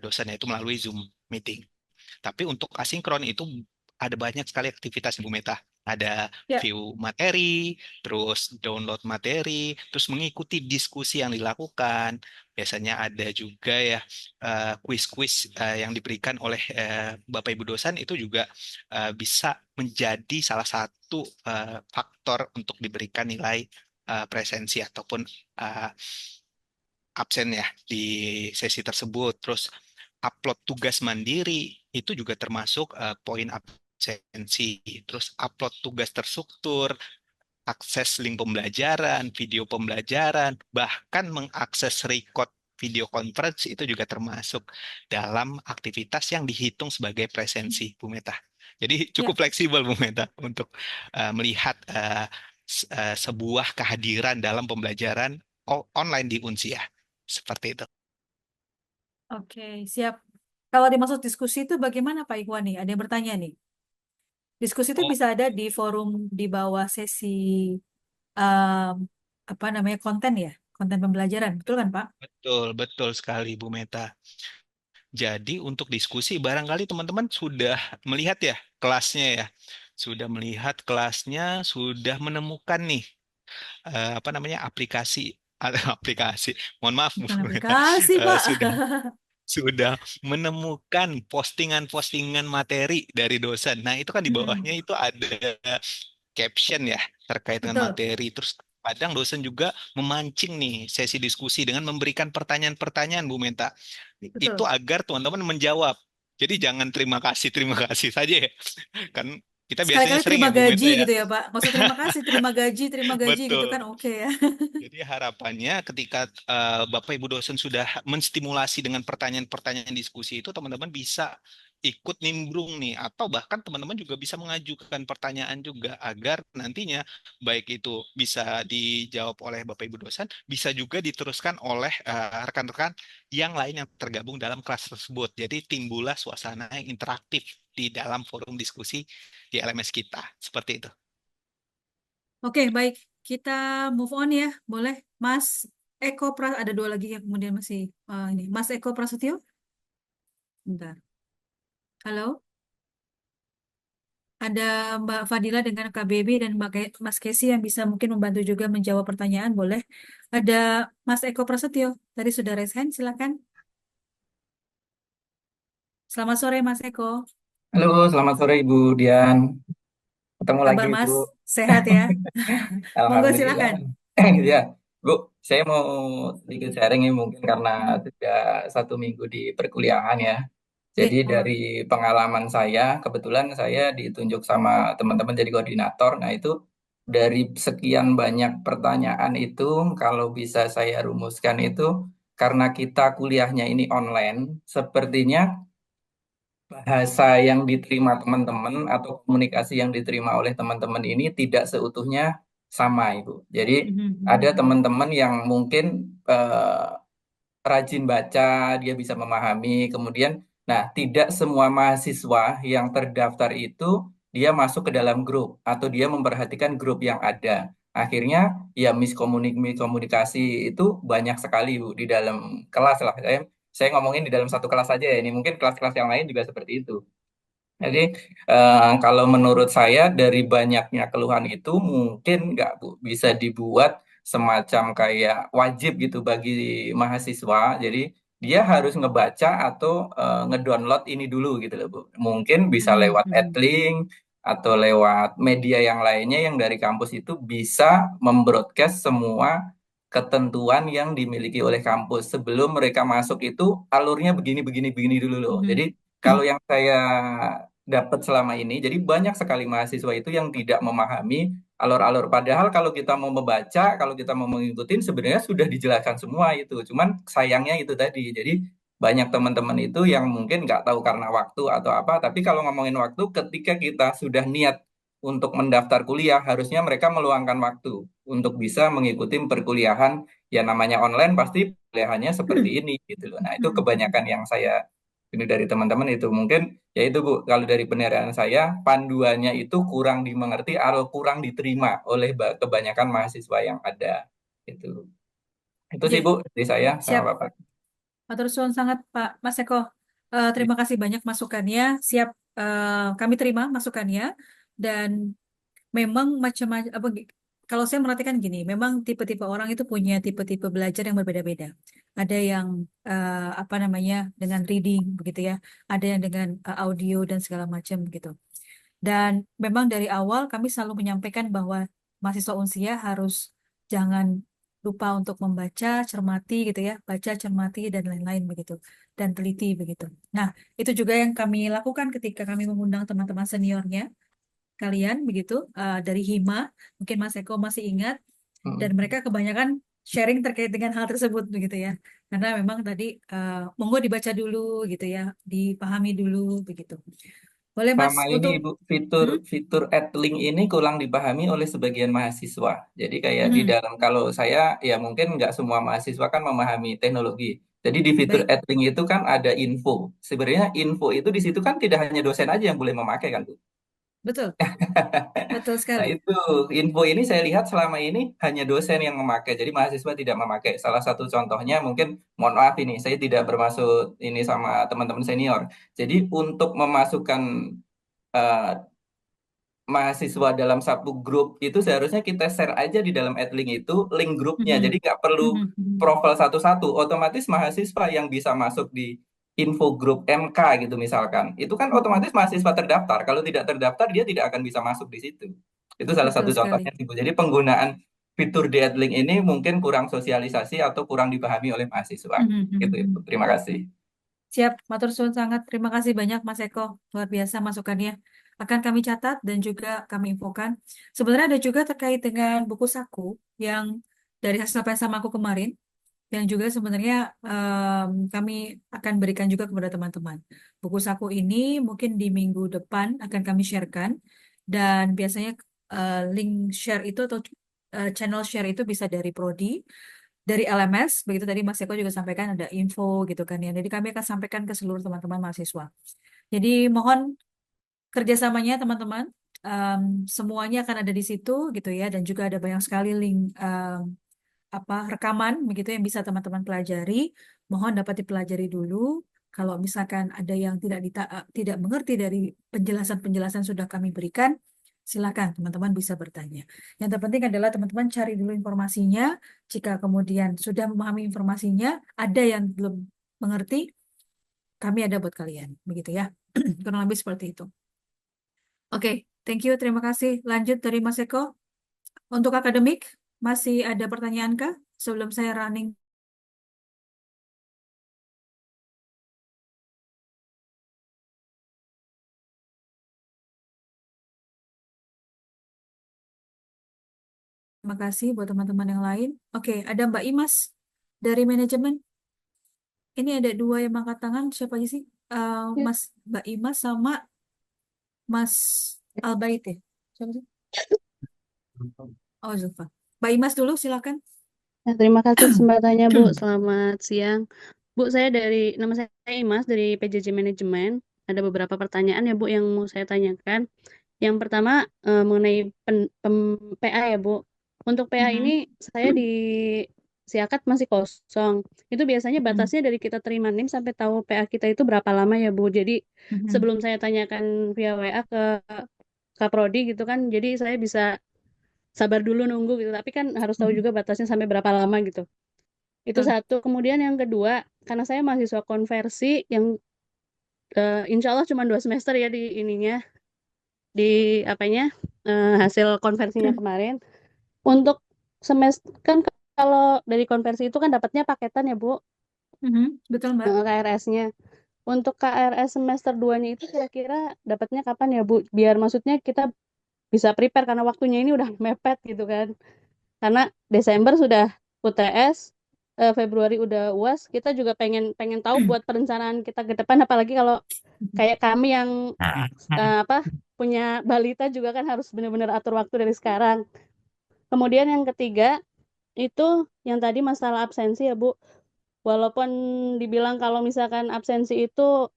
dosen, yaitu melalui Zoom meeting. Tapi untuk asinkron itu ada banyak sekali aktivitas Bu Meta. Ada
Ya,
view materi, terus download materi, terus mengikuti diskusi yang dilakukan. Biasanya ada juga ya kuis-kuis yang diberikan oleh Bapak Ibu dosen, itu juga bisa menjadi salah satu faktor untuk diberikan nilai presensi ataupun uh, absen ya di sesi tersebut. Terus upload tugas mandiri itu juga termasuk poin absensi. Terus upload tugas terstruktur, akses link pembelajaran, video pembelajaran, bahkan mengakses record video conference itu juga termasuk dalam aktivitas yang dihitung sebagai presensi, Bu Meta. Jadi
ya,
cukup fleksibel Bu Meta untuk melihat sebuah kehadiran dalam pembelajaran online di Unsia. Seperti itu.
oke, siap. Kalau dimaksud diskusi itu bagaimana Pak Ikhwani? Ada yang bertanya nih. Diskusi itu
Oh,
bisa ada di forum di bawah sesi um, apa namanya konten ya, konten pembelajaran, betul kan Pak?
betul, betul sekali Bu Meta. Jadi untuk diskusi barangkali teman-teman sudah melihat ya kelasnya ya. Sudah melihat kelasnya, sudah menemukan nih apa namanya aplikasi aplikasi. Mohon maaf Bu
Bukan
Meta.
aplikasi Pak.
Sudah menemukan postingan-postingan materi dari dosen. Nah, itu kan di bawahnya
Mm-mm,
itu ada caption ya terkait dengan
betul,
materi. Terus kadang dosen juga memancing nih sesi diskusi dengan memberikan pertanyaan-pertanyaan Bu Menta. Itu
betul.
agar teman-teman menjawab. Jadi jangan terima kasih saja ya. Kan Kita biasanya
Sekali-kali
sering
terima
ya Bu
gaji
Meta ya.
gitu ya, Pak. Nggak usah terima gaji gitu kan
Betul.
oke ya.
Jadi harapannya ketika Bapak Ibu dosen sudah menstimulasi dengan pertanyaan-pertanyaan diskusi itu, teman-teman bisa ikut nimbrung nih, atau bahkan teman-teman juga bisa mengajukan pertanyaan juga agar nantinya baik itu bisa dijawab oleh Bapak Ibu dosen, bisa juga diteruskan oleh rekan-rekan yang lain yang tergabung dalam kelas tersebut. Jadi timbullah suasana yang interaktif di dalam forum diskusi di LMS kita. Seperti itu.
Oke, baik. Kita move on ya. Boleh. Mas Eko ada dua lagi yang kemudian masih ini. Mas Eko Prasetyo. Bentar. Halo. Ada Mbak Fadila dengan KBB dan Mas Kesi yang bisa mungkin membantu juga menjawab pertanyaan. Boleh. Ada Mas Eko Prasetyo. Tadi sudah raise hand. Silakan. Selamat sore, Mas Eko.
Halo, selamat sore Ibu Dian. Ketemu lagi
Kabar
Ibu.
Mas? Sehat ya? Monggo
Alhamdulillah.
silakan.
Ya, Bu, saya mau sedikit sharing ya mungkin karena sudah 1 minggu di perkuliahan ya.
Ya,
Jadi
monggo.
dari pengalaman saya, kebetulan saya ditunjuk sama teman-teman jadi koordinator. Nah itu dari sekian banyak pertanyaan itu, kalau bisa saya rumuskan itu, karena kita kuliahnya ini online, sepertinya bahasa yang diterima teman-teman atau komunikasi yang diterima oleh teman-teman ini tidak seutuhnya sama, Ibu. Jadi ada teman-teman yang mungkin rajin baca, dia bisa memahami, kemudian, nah, tidak semua mahasiswa yang terdaftar itu dia masuk ke dalam grup atau dia memperhatikan grup yang ada. Akhirnya ya miskomunikasi itu banyak sekali, Bu, di dalam kelas lah. Saya ngomongin di dalam satu kelas saja ya, ini mungkin kelas-kelas yang lain juga seperti itu. Jadi kalau menurut saya dari banyaknya keluhan itu mungkin nggak Bu bisa dibuat semacam kayak wajib gitu bagi mahasiswa. Jadi dia harus ngebaca atau ngedownload ini dulu gitu loh Bu. Mungkin bisa lewat Edlink atau lewat media yang lainnya yang dari kampus itu bisa membroadcast semua ketentuan yang dimiliki oleh kampus sebelum mereka masuk itu alurnya begini begini begini dulu loh. Jadi kalau yang saya dapat selama ini. Jadi banyak sekali mahasiswa itu yang tidak memahami alur-alur. Padahal kalau kita mau membaca, kalau kita mau mengikuti, sebenarnya sudah dijelaskan semua itu. Cuman sayangnya itu tadi. Jadi banyak teman-teman itu yang mungkin nggak tahu karena waktu atau apa. Tapi kalau ngomongin waktu, ketika kita sudah niat untuk mendaftar kuliah, harusnya mereka meluangkan waktu untuk bisa mengikuti perkuliahan. Ya namanya online pasti kuliahannya seperti ini gitu loh. Nah itu kebanyakan yang saya ini dari teman-teman itu mungkin ya itu Bu, kalau dari penilaian saya panduannya itu kurang dimengerti atau kurang diterima oleh kebanyakan mahasiswa yang ada. Itu. Itu sih
Ya,
Bu dari saya sama
siap.
Bapak.
Matur suwun sangat Pak Mas Eko. Terima kasih banyak masukannya. Siap, kami terima masukannya. Dan memang macam-macam kalau saya merhatikan gini, memang tipe-tipe orang itu punya tipe-tipe belajar yang berbeda-beda. Ada yang apa namanya dengan reading begitu ya, ada yang dengan audio dan segala macam gitu. Dan memang dari awal kami selalu menyampaikan bahwa mahasiswa Unsia harus jangan lupa untuk membaca, cermati gitu ya, baca, cermati dan lain-lain begitu, dan teliti begitu. Nah, itu juga yang kami lakukan ketika kami mengundang teman-teman seniornya kalian begitu dari Hima, mungkin Mas Eko masih ingat, dan mereka kebanyakan sharing terkait dengan hal tersebut begitu ya. Karena memang tadi monggo dibaca dulu gitu ya, dipahami dulu begitu. Boleh Mas
Sama ini
untuk
Ibu, fitur Adlink ini kurang dipahami oleh sebagian mahasiswa. Jadi kayak di dalam kalau saya ya mungkin nggak semua mahasiswa kan memahami teknologi. Jadi di fitur
baik,
Adlink itu kan ada info. Sebenarnya info itu di situ kan tidak hanya dosen aja yang boleh memakai kan Bu.
betul, betul
Nah
sekali.
itu info ini saya lihat selama ini hanya dosen yang memakai, jadi mahasiswa tidak memakai. Salah satu contohnya mungkin, mohon maaf ini, saya tidak bermaksud ini sama teman-teman senior. Jadi untuk memasukkan eh, mahasiswa dalam satu grup itu seharusnya kita share aja di dalam Adlink itu link grupnya. Jadi nggak perlu profil satu-satu, otomatis mahasiswa yang bisa masuk di info grup MK gitu misalkan. Itu kan otomatis mahasiswa terdaftar. Kalau tidak terdaftar dia tidak akan bisa masuk di situ. Itu salah
Betul
satu
sekali.
contohnya, Ibu. Jadi penggunaan fitur di Adlink ini mungkin kurang sosialisasi atau kurang dipahami oleh mahasiswa. Gitu, Ibu. Terima kasih.
Siap, matur suwun sangat. Terima kasih banyak Mas Eko. Luar biasa masukannya. Akan kami catat dan juga kami infokan. Sebenarnya ada juga terkait dengan buku saku yang dari hasil apa yang sama aku kemarin, yang juga sebenarnya kami akan berikan juga kepada teman-teman. Buku saku ini mungkin di minggu depan akan kami sharekan, dan biasanya link share itu atau channel share itu bisa dari Prodi, dari LMS, begitu tadi Mas Eko juga sampaikan ada info gitu kan ya. Jadi kami akan sampaikan ke seluruh teman-teman mahasiswa. Jadi mohon kerjasamanya teman-teman. Em, Semuanya akan ada di situ gitu ya, dan juga ada banyak sekali link rekaman begitu yang bisa teman-teman pelajari. Mohon dapat dipelajari dulu. Kalau misalkan ada yang tidak mengerti dari penjelasan-penjelasan sudah kami berikan, silakan teman-teman bisa bertanya. Yang terpenting adalah teman-teman cari dulu informasinya. Jika kemudian sudah memahami informasinya, ada yang belum mengerti, kami ada buat kalian, begitu ya. Kurang lebih seperti itu. Oke, thank you, terima kasih. Lanjut dari Mas Eko. Untuk akademik, masih ada pertanyaan kah sebelum saya running? Terima kasih buat teman-teman yang lain. Oke, ada Mbak Imas dari manajemen. Ini ada dua yang angkat tangan. Siapa aja sih? Mas Mbak Imas sama Mas Albait ya? Siapa sih? Oh, Zulfa. Mbak Imas dulu, silakan.
Nah, terima kasih kesempatannya, Bu. Selamat siang. Bu, nama saya Imas dari PJJ Manajemen. Ada beberapa pertanyaan ya, Bu, yang mau saya tanyakan. Yang pertama, mengenai PA ya, Bu. Untuk PA
Mhm.
ini saya di Siakat masih kosong. Itu biasanya
Mhm.
batasnya dari kita terima NIM sampai tahu PA kita itu berapa lama ya, Bu. Jadi
Mhm.
sebelum saya tanyakan via WA ke Kaprodi gitu kan, jadi saya bisa sabar dulu nunggu gitu. Tapi kan harus tahu
Mhm.
juga batasnya sampai berapa lama gitu. Itu
Betul.
satu. Kemudian yang kedua, karena saya mahasiswa konversi yang insya Allah cuma 2 semester ya di ininya, di apanya, hasil konversinya kemarin. Untuk semester kan kalau dari konversi itu kan dapatnya paketan ya, Bu,
Mhm. Betul, Mbak.
KRS-nya. Untuk KRS semester 2-nya itu kira-kira dapatnya kapan ya, Bu? Biar maksudnya kita bisa prepare karena waktunya ini udah mepet gitu kan. Karena Desember sudah UTS, Februari udah UAS, kita juga pengen pengen tahu buat perencanaan kita ke depan, apalagi kalau kayak kami yang apa punya balita juga kan harus benar-benar atur waktu dari sekarang. Kemudian yang ketiga itu yang tadi masalah absensi ya, Bu. Walaupun dibilang kalau misalkan absensi itu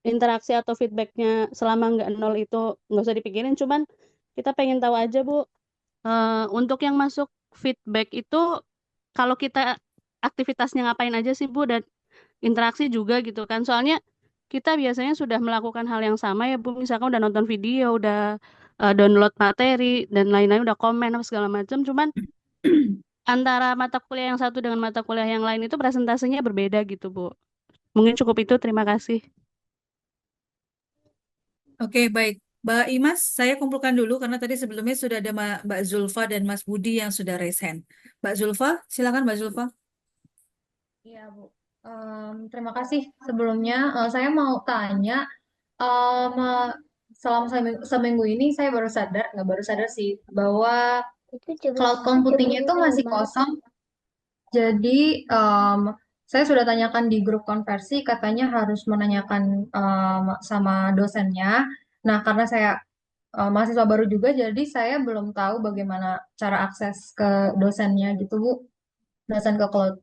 interaksi atau feedbacknya selama nggak nol itu nggak usah dipikirin, cuman kita pengen tahu aja, Bu, untuk yang masuk feedback itu kalau kita aktivitasnya ngapain aja sih, Bu, dan interaksi juga gitu kan. Soalnya kita biasanya sudah melakukan hal yang sama ya, Bu. Misalkan udah nonton video, udah download materi dan lain-lain, udah komen apa segala macam. Cuman antara mata kuliah yang satu dengan mata kuliah yang lain itu presentasinya berbeda gitu, Bu. Mungkin cukup itu. Terima kasih.
Oke, baik. Mbak Imas, saya kumpulkan dulu karena tadi sebelumnya sudah ada Mbak Zulfa dan Mas Budi yang sudah raise hand. Mbak Zulfa, silakan Mbak Zulfa.
Iya, Bu. Terima kasih sebelumnya. Saya mau tanya, em, selama seminggu ini saya nggak baru sadar sih, bahwa cloud computingnya itu masih kosong. Jadi, saya sudah tanyakan di grup konversi, katanya harus menanyakan sama dosennya. Nah, karena saya mahasiswa baru juga, jadi saya belum tahu bagaimana cara akses ke dosennya gitu, Bu. Dosen ke cloud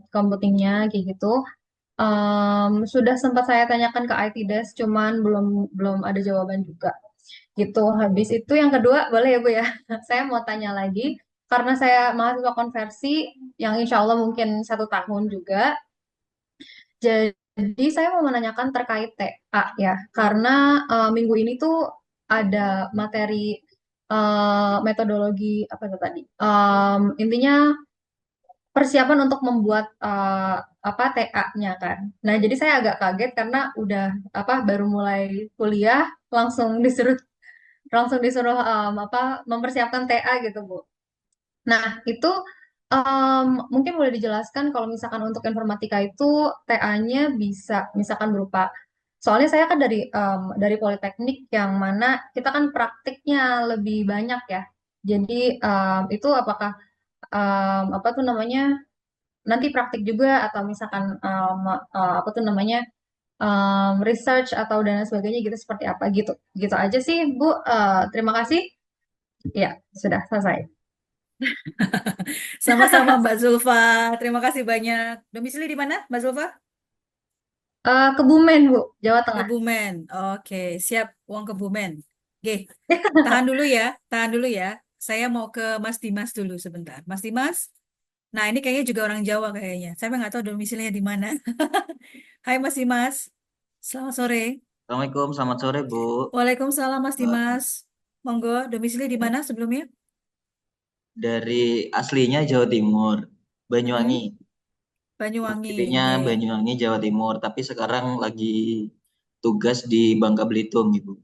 computingnya kayak gitu. Sudah sempat saya tanyakan ke IT Desk, cuman belum belum ada jawaban juga. Gitu. Habis itu yang kedua, boleh ya Bu ya? Saya mau tanya lagi, karena saya mahasiswa konversi yang insya Allah mungkin 1 tahun juga. Jadi saya mau menanyakan terkait TA ya, karena minggu ini tuh ada materi metodologi apa itu tadi? Intinya persiapan untuk membuat apa TA-nya kan. Nah, jadi saya agak kaget karena udah baru mulai kuliah langsung disuruh apa mempersiapkan TA gitu, Bu. Nah, itu Mungkin boleh dijelaskan kalau misalkan untuk informatika itu TA-nya bisa misalkan berupa, soalnya saya kan dari politeknik yang mana kita kan praktiknya lebih banyak ya. Jadi itu apakah apa tuh namanya nanti praktik juga atau misalkan apa tuh namanya research atau dan lain sebagainya gitu seperti apa gitu. Gitu aja sih Bu. Terima kasih. Ya, sudah selesai.
Sama-sama Mbak Zulfa. Terima kasih banyak. Domisili di mana, Mbak Zulfa?
Kebumen Bu, Jawa Tengah.
Kebumen. Oke, siap uang Kebumen. Oke, tahan dulu ya, tahan dulu ya. Saya mau ke Mas Dimas dulu sebentar. Mas Dimas, nah ini kayaknya juga orang Jawa kayaknya. Saya nggak tahu domisilinya di mana. Hai Mas Dimas, selamat sore.
Assalamualaikum, selamat sore Bu.
Waalaikumsalam Mas
Eh,
Dimas. Monggo, domisili di mana sebelumnya?
Dari aslinya Jawa Timur,
Mm-mm.
Banyuwangi.
Banyuwangi,
Domisilinya
oke.
Banyuwangi, Jawa Timur, tapi sekarang lagi tugas di Bangka Belitung, Ibu.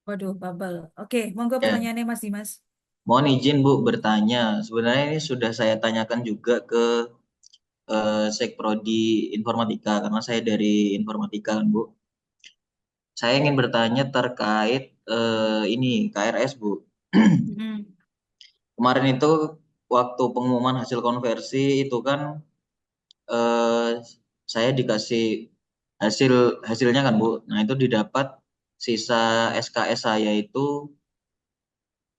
Waduh, bubble. Oke, monggo
Ya,
pertanyaannya Mas Dimas.
mohon izin Bu bertanya. Sebenarnya ini sudah saya tanyakan juga ke Sekprodi Informatika karena saya dari Informatika kan Bu. Saya ingin bertanya terkait ini KRS Bu.
Mm-mm.
Kemarin itu waktu pengumuman hasil konversi itu kan eh, saya dikasih hasilnya kan Bu. Nah itu didapat sisa SKS saya itu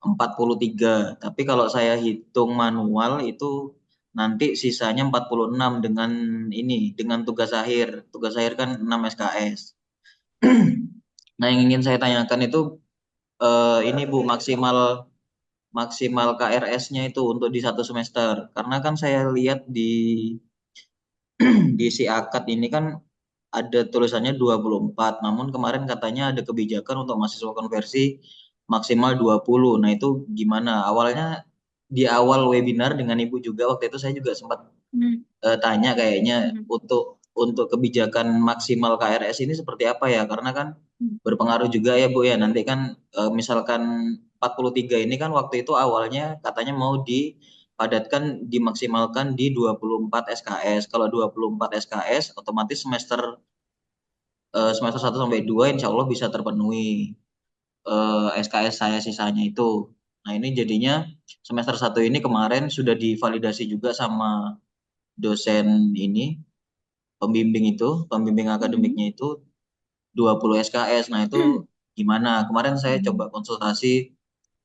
43. Tapi kalau saya hitung manual itu nanti sisanya 46 dengan tugas akhir. Tugas akhir kan 6 SKS. Nah yang ingin saya tanyakan itu ini Bu maksimal maksimal KRS-nya itu untuk di satu semester. Karena kan saya lihat di si akad ini kan ada tulisannya 24, namun kemarin katanya ada kebijakan untuk mahasiswa konversi maksimal 20. Nah, itu gimana? Awalnya di awal webinar dengan Ibu juga waktu itu saya juga sempat
Mm.
tanya kayaknya
Mm.
untuk kebijakan maksimal KRS ini seperti apa ya? Karena kan
Mm.
berpengaruh juga ya Bu ya. Nanti kan misalkan 43 ini kan waktu itu awalnya katanya mau dipadatkan dimaksimalkan di 24 SKS. Kalau 24 SKS otomatis semester 1 sampai 2 insya Allah bisa terpenuhi SKS saya sisanya itu. Nah, ini jadinya semester 1 ini kemarin sudah divalidasi juga sama dosen ini, pembimbing
Mm.
akademiknya itu 20 SKS. Nah, itu gimana? Kemarin saya coba
Mm.
konsultasi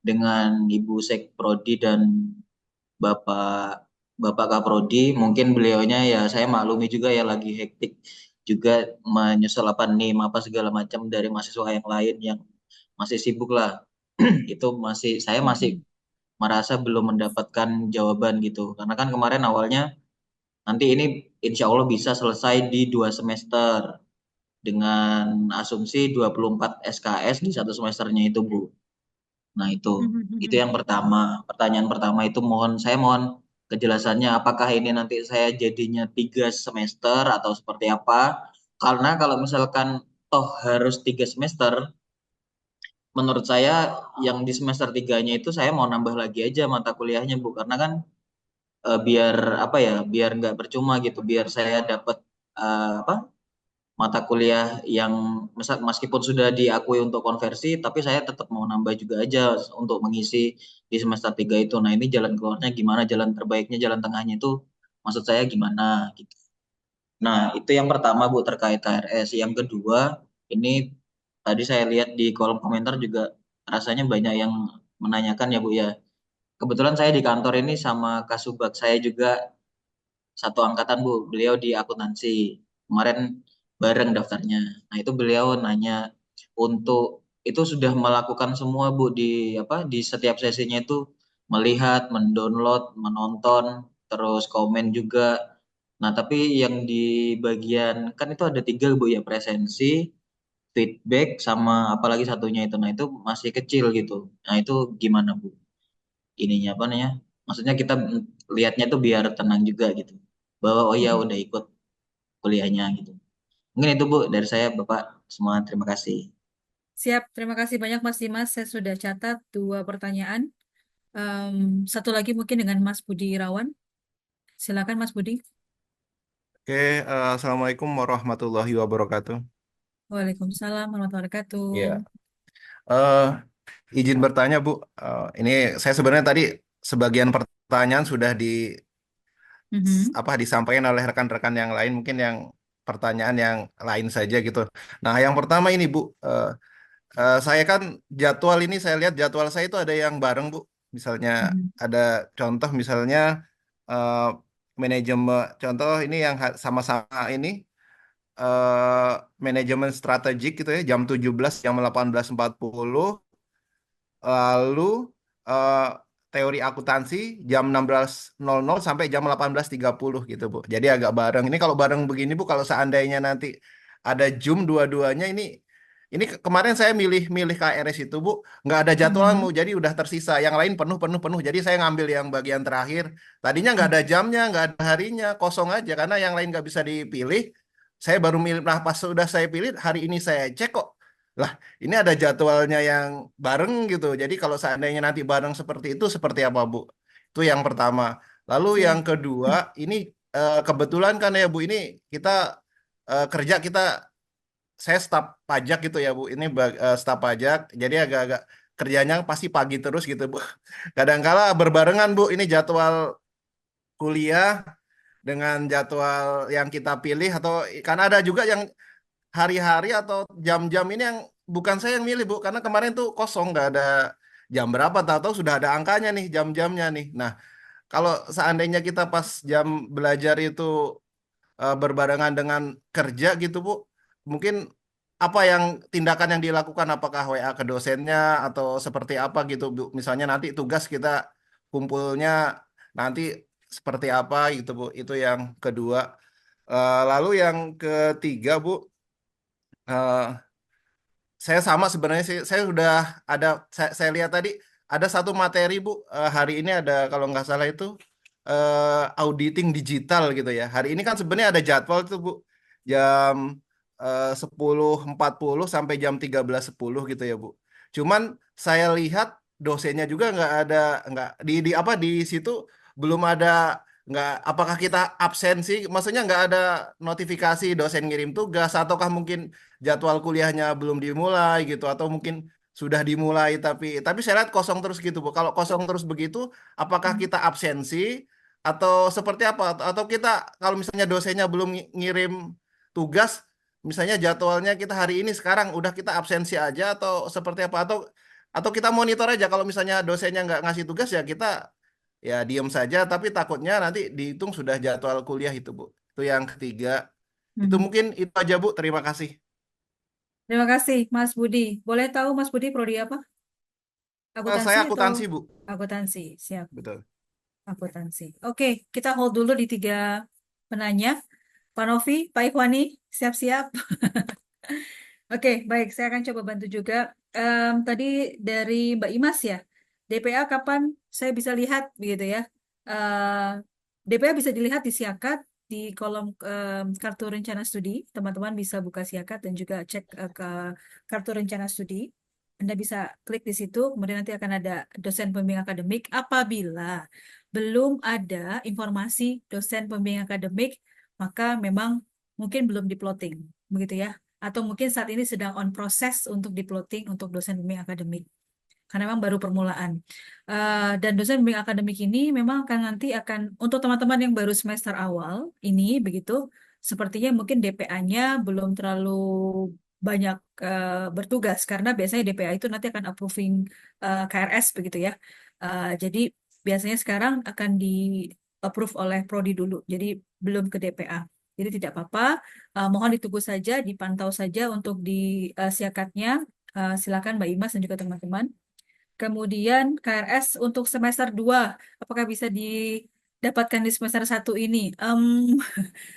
dengan Ibu Sekprodi dan Bapak Bapak Kaprodi, mungkin beliaunya ya saya maklumi juga ya lagi hektik juga menyusul apa NIM apa segala macam dari mahasiswa yang lain yang masih sibuk lah. Itu saya masih
Mm.
merasa belum mendapatkan jawaban gitu. Karena kan kemarin awalnya nanti ini insya Allah bisa selesai di 2 semester dengan asumsi 24 SKS di satu semesternya itu Bu. Nah, itu
Mm.
yang pertama. Pertanyaan pertama itu saya mohon kejelasannya apakah ini nanti saya jadinya 3 semester atau seperti apa? Karena kalau misalkan toh harus 3 semester, menurut saya yang di semester 3-nya itu saya mau nambah lagi aja mata kuliahnya Bu, karena kan biar apa ya, biar nggak percuma gitu, biar saya dapat apa mata kuliah yang meskipun sudah diakui untuk konversi, tapi saya tetap mau nambah juga aja untuk mengisi di semester 3 itu. Nah, ini jalan keluarnya gimana, jalan terbaiknya, jalan tengahnya itu maksud saya gimana gitu. Nah, itu yang pertama Bu terkait KRS. Yang kedua, ini tadi saya lihat di kolom komentar juga rasanya banyak yang menanyakan ya Bu ya. Kebetulan saya di kantor ini sama Kasubag saya juga satu angkatan Bu, beliau di akuntansi. Kemarin bareng daftarnya. Nah, itu beliau nanya untuk itu sudah melakukan semua Bu di setiap sesinya itu melihat, mendownload, menonton, terus komen juga. Nah, tapi yang di bagian kan itu ada 3 Bu ya, presensi, feedback sama apalagi satunya itu. Nah, itu masih kecil gitu. Nah, itu gimana Bu? Ininya apa namanya? Maksudnya kita lihatnya tuh biar tenang juga gitu. Bahwa oh ya
Mm.
udah ikut kuliahnya gitu. Mungkin itu Bu dari saya Bapak semua terima kasih.
Siap, terima kasih banyak Mas Dimas. Saya sudah catat 2 pertanyaan. Satu lagi mungkin dengan Mas Budi Irawan. Silakan Mas Budi.
Oke, Assalamualaikum warahmatullahi wabarakatuh.
Waalaikumsalam warahmatullahi wabarakatuh.
Ya, eh, izin bertanya Bu. Ini saya sebenarnya tadi sebagian pertanyaan sudah
Mhm.
disampaikan oleh rekan-rekan yang lain, mungkin yang pertanyaan yang lain saja gitu. Nah, yang pertama ini Bu, saya kan jadwal ini saya lihat jadwal saya itu ada yang bareng Bu. Misalnya
Mhm.
ada contoh misalnya eh, manajemen contoh ini yang sama-sama ini eh, manajemen strategik gitu ya jam 17 jam 18.40 lalu eh, teori akuntansi jam 16.00 sampai jam 18.30 gitu Bu. Jadi agak bareng. Ini kalau bareng begini Bu, kalau seandainya nanti ada Zoom dua-duanya ini kemarin saya milih KRS itu Bu, nggak ada jadwal Bu,
Mhm.
jadi udah tersisa. Yang lain penuh penuh penuh. Jadi saya ngambil yang bagian terakhir. Tadinya nggak ada jamnya, nggak ada harinya, kosong aja karena yang lain nggak bisa dipilih. Saya baru milih. Nah pas sudah saya pilih hari ini saya cek kok. Lah, ini ada jadwalnya yang bareng gitu. Jadi kalau seandainya nanti bareng seperti itu, seperti apa, Bu? Itu yang pertama. Lalu yang
Siap.
kedua, ini kebetulan kan ya, Bu, ini kita kerja saya staf pajak gitu ya, Bu. Ini staf pajak, jadi agak-agak kerjanya pasti pagi terus gitu, Bu. Kadangkala berbarengan, Bu. Ini jadwal kuliah dengan jadwal yang kita pilih atau kan ada juga yang hari-hari atau jam-jam ini yang bukan saya yang milih Bu, karena kemarin tuh kosong nggak ada jam berapa, tahu-tahu sudah ada angkanya nih jam-jamnya nih. Nah, kalau seandainya kita pas jam belajar itu berbarengan dengan kerja gitu Bu, mungkin apa yang tindakan yang dilakukan, apakah WA ke dosennya atau seperti apa gitu Bu? Misalnya nanti tugas kita kumpulnya nanti seperti apa gitu Bu? Itu yang kedua. Lalu yang ketiga Bu, eh, saya sama sebenarnya sih. Saya sudah ada, saya lihat tadi ada satu materi Bu. Hari ini ada kalau nggak salah itu auditing digital gitu ya. Hari ini kan sebenarnya ada jadwal itu Bu. Jam 10.40 sampai jam 13.10 gitu ya Bu. Cuman saya lihat dosennya juga nggak di apa di situ belum ada, nggak, apakah kita absen sih? Maksudnya nggak ada notifikasi dosen ngirim tugas ataukah mungkin jadwal kuliahnya belum dimulai gitu atau mungkin sudah dimulai tapi saya lihat kosong terus gitu Bu. Kalau kosong terus begitu, apakah kita absensi atau seperti apa? Atau kita kalau misalnya dosennya belum ngirim tugas, misalnya jadwalnya kita hari ini sekarang udah kita absensi aja atau seperti apa? Atau kita monitor aja kalau misalnya dosennya nggak ngasih tugas ya kita ya diem saja tapi takutnya nanti dihitung sudah jadwal kuliah itu Bu. Itu yang ketiga. Itu
Mhm.
mungkin itu aja Bu. Terima kasih.
Terima kasih Mas Budi. Boleh tahu Mas Budi prodi apa? Akuntansi
Saya
atau
akuntansi, Bu.
akuntansi? Siap,
Betul.
akuntansi. Oke, kita hold dulu di 3 penanya. Pak Novi, Pak Ikhwani, siap-siap. Oke, baik. Saya akan coba bantu juga. Tadi dari Mbak Imas ya, DPA kapan saya bisa lihat begitu ya? DPA bisa dilihat di Siakat di kolom kartu rencana studi. Teman-teman bisa buka Siakat dan juga cek ke kartu rencana studi. Anda bisa klik di situ, kemudian nanti akan ada dosen pembimbing akademik. Apabila belum ada informasi dosen pembimbing akademik, maka memang mungkin belum di-plotting, begitu ya. Atau mungkin saat ini sedang on proses untuk di-plotting untuk dosen pembimbing akademik. Karena memang baru permulaan. Dan dosen pembimbing akademik ini memang nanti akan, untuk teman-teman yang baru semester awal ini, begitu, sepertinya mungkin DPA-nya belum terlalu banyak bertugas, karena biasanya DPA itu nanti akan approving KRS, begitu ya. Jadi biasanya sekarang akan di approve oleh Prodi dulu, jadi belum ke DPA. Jadi tidak apa-apa, mohon ditunggu saja, dipantau saja untuk di siakatnya. Silakan Mbak Imas dan juga teman-teman. Kemudian KRS untuk semester 2, apakah bisa didapatkan di semester 1 ini?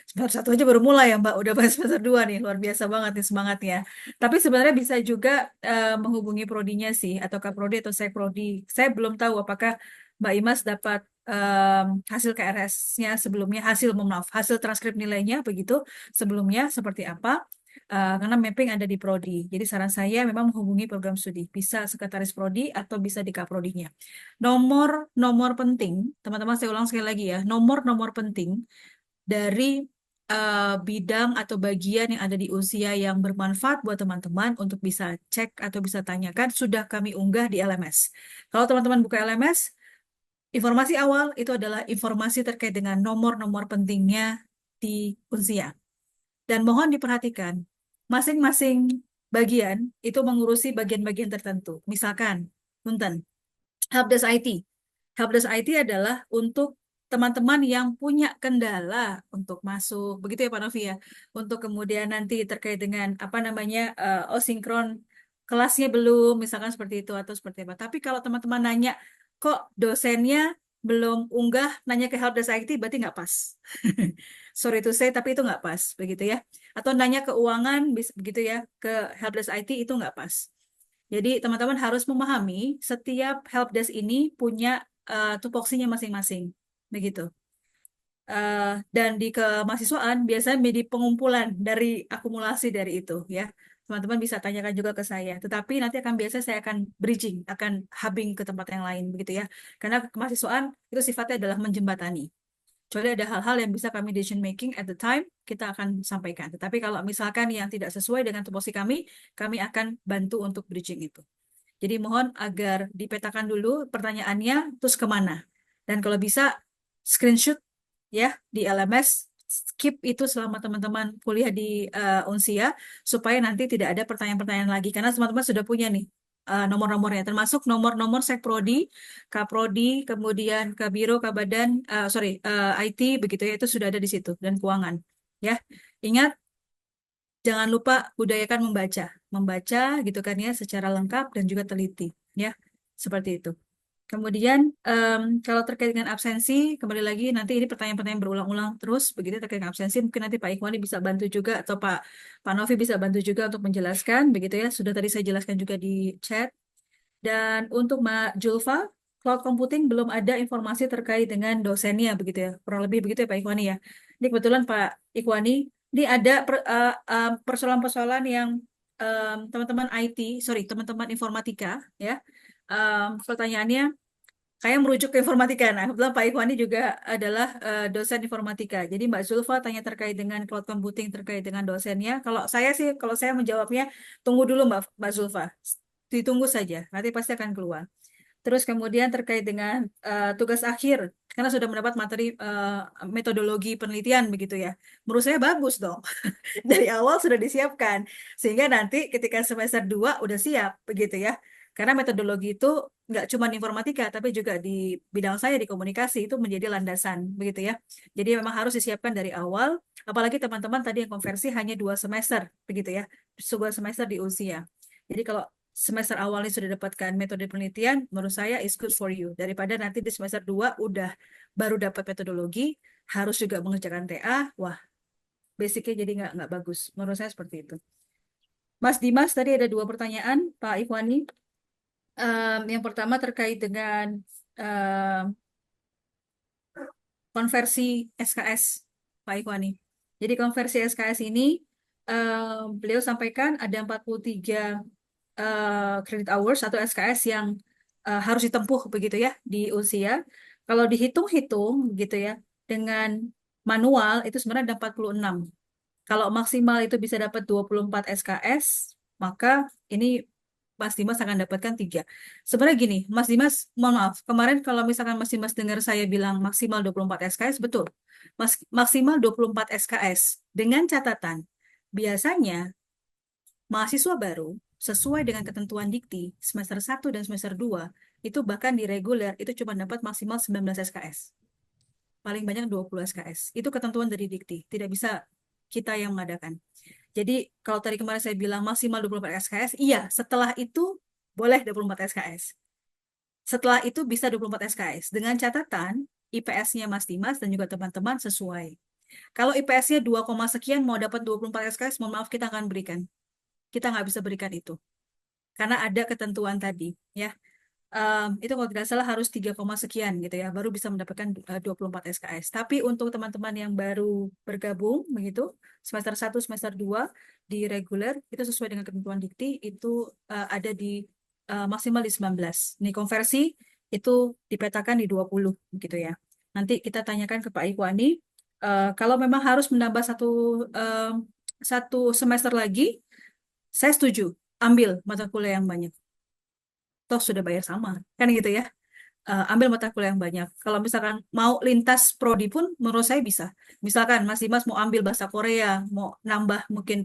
Semester 1 aja baru mulai ya Mbak, udah pas semester 2 nih, luar biasa banget nih semangatnya. Tapi sebenarnya bisa juga menghubungi prodinya sih, atau Prodi atau Prodi. Saya belum tahu apakah Mbak Imas dapat hasil KRS-nya sebelumnya, mohon maaf, hasil transkrip nilainya begitu sebelumnya seperti apa. Karena mapping ada di Prodi. Jadi saran saya memang menghubungi program studi. Bisa sekretaris Prodi atau bisa di Kaprodinya. Nomor penting, teman-teman saya ulang sekali lagi ya, nomor penting dari bidang atau bagian yang ada di usia yang bermanfaat buat teman-teman untuk bisa cek atau bisa tanyakan sudah kami unggah di LMS. Kalau teman-teman buka LMS, informasi awal itu adalah informasi terkait dengan nomor-nomor pentingnya di usia. Dan mohon diperhatikan, masing-masing bagian itu mengurusi bagian-bagian tertentu. Misalkan, punten, Helpdesk IT. Helpdesk IT adalah untuk teman-teman yang punya kendala untuk masuk, begitu ya Pak Novi ya. Untuk kemudian nanti terkait dengan apa namanya sinkron kelasnya belum, misalkan seperti itu atau seperti apa. Tapi kalau teman-teman nanya, kok dosennya belum unggah, nanya ke Helpdesk IT berarti nggak pas. Sorry to say, tapi itu nggak pas, begitu ya. Atau nanya keuangan, begitu ya, ke Helpdesk IT itu nggak pas. Jadi teman-teman harus memahami setiap helpdesk ini punya tupoksinya masing-masing, begitu. Dan di kemahasiswaan biasanya menjadi pengumpulan dari akumulasi dari itu, ya. Teman-teman bisa tanyakan juga ke saya. Tetapi nanti biasa saya akan bridging, akan hubbing ke tempat yang lain, begitu ya. Karena kemahasiswaan itu sifatnya adalah menjembatani. Kecuali ada hal-hal yang bisa kami decision making at the time, kita akan sampaikan. Tetapi kalau misalkan yang tidak sesuai dengan tupoksi kami akan bantu untuk bridging itu. Jadi mohon agar dipetakan dulu pertanyaannya, terus kemana. Dan kalau bisa, screenshot ya di LMS, skip itu selama teman-teman kuliah di Unsia, supaya nanti tidak ada pertanyaan-pertanyaan lagi. Karena teman-teman sudah punya nih nomor-nomornya, termasuk nomor-nomor Sekprodi, Kaprodi, kemudian Kabiro, Kabadan, IT, begitu ya, itu sudah ada di situ, dan keuangan. Ya, ingat, jangan lupa budayakan membaca gitu kan ya, secara lengkap dan juga teliti, ya, seperti itu. Kemudian kalau terkait dengan absensi, kembali lagi nanti ini pertanyaan-pertanyaan berulang-ulang terus, begitu terkait dengan absensi, mungkin nanti Pak Ikhwani bisa bantu juga, atau Pak Novi bisa bantu juga untuk menjelaskan, begitu ya. Sudah tadi saya jelaskan juga di chat. Dan untuk Mbak Julfa, cloud computing belum ada informasi terkait dengan dosennya, begitu ya. Kurang lebih begitu ya Pak Ikhwani ya. Ini kebetulan Pak Ikhwani, ini ada persoalan-persoalan yang teman-teman teman-teman informatika ya. Pertanyaannya kayak merujuk ke informatika. Nah, kebetulan Pak Ikhwani juga adalah dosen informatika. Jadi Mbak Zulfa tanya terkait dengan cloud computing terkait dengan dosennya. Kalau saya menjawabnya, tunggu dulu Mbak Zulfa. Ditunggu saja, nanti pasti akan keluar. Terus kemudian terkait dengan tugas akhir, karena sudah mendapat materi metodologi penelitian begitu ya. Menurut saya bagus dong. Dari awal sudah disiapkan. Sehingga nanti ketika semester 2 udah siap begitu ya. Karena metodologi itu nggak cuma di informatika, tapi juga di bidang saya di komunikasi itu menjadi landasan begitu ya. Jadi memang harus disiapkan dari awal. Apalagi teman-teman tadi yang konversi hanya 2 semester begitu ya. 2 semester di usia. Jadi kalau semester awalnya sudah dapatkan metode penelitian, menurut saya is good for you. Daripada nanti di semester 2 baru dapat metodologi, harus juga mengerjakan TA, wah, basicnya jadi nggak bagus. Menurut saya seperti itu. Mas Dimas, tadi ada 2 pertanyaan, Pak Ikhwani. Yang pertama terkait dengan konversi SKS, Pak Ikhwani. Jadi konversi SKS ini, beliau sampaikan ada 43 credit hours atau SKS yang harus ditempuh begitu ya di usia. Kalau dihitung-hitung gitu ya dengan manual itu sebenarnya ada 46. Kalau maksimal itu bisa dapat 24 SKS, maka ini Mas Dimas akan dapatkan 3. Sebenarnya gini, Mas Dimas, mohon maaf, kemarin kalau misalkan Mas Dimas dengar saya bilang maksimal 24 SKS, betul. Maksimal 24 SKS. Dengan catatan, biasanya mahasiswa baru sesuai dengan ketentuan dikti semester 1 dan semester 2 itu bahkan di reguler itu cuma dapat maksimal 19 SKS. Paling banyak 20 SKS. Itu ketentuan dari dikti, tidak bisa kita yang mengadakan. Jadi kalau tadi kemarin saya bilang maksimal 24 SKS, iya, setelah itu boleh 24 SKS. Setelah itu bisa 24 SKS dengan catatan IPS-nya Mas Dimas dan juga teman-teman sesuai. Kalau IPS-nya 2, sekian mau dapat 24 SKS, mohon maaf kita akan berikan. Kita nggak bisa berikan itu. Karena ada ketentuan tadi, ya. itu kalau tidak salah harus 3, sekian gitu ya, baru bisa mendapatkan 24 SKS. Tapi untuk teman-teman yang baru bergabung begitu, semester 1, semester 2 di reguler, itu sesuai dengan ketentuan Dikti, itu ada di maksimal di 19. Ini konversi itu dipetakan di 20 gitu ya. Nanti kita tanyakan ke Pak Ikwani, kalau memang harus menambah satu semester lagi, saya setuju, ambil mata kuliah yang banyak. Toh sudah bayar sama, kan gitu ya. Ambil mata kuliah yang banyak. Kalau misalkan mau lintas prodi pun, menurut saya bisa. Misalkan Mas Dimas mau ambil bahasa Korea, mau nambah mungkin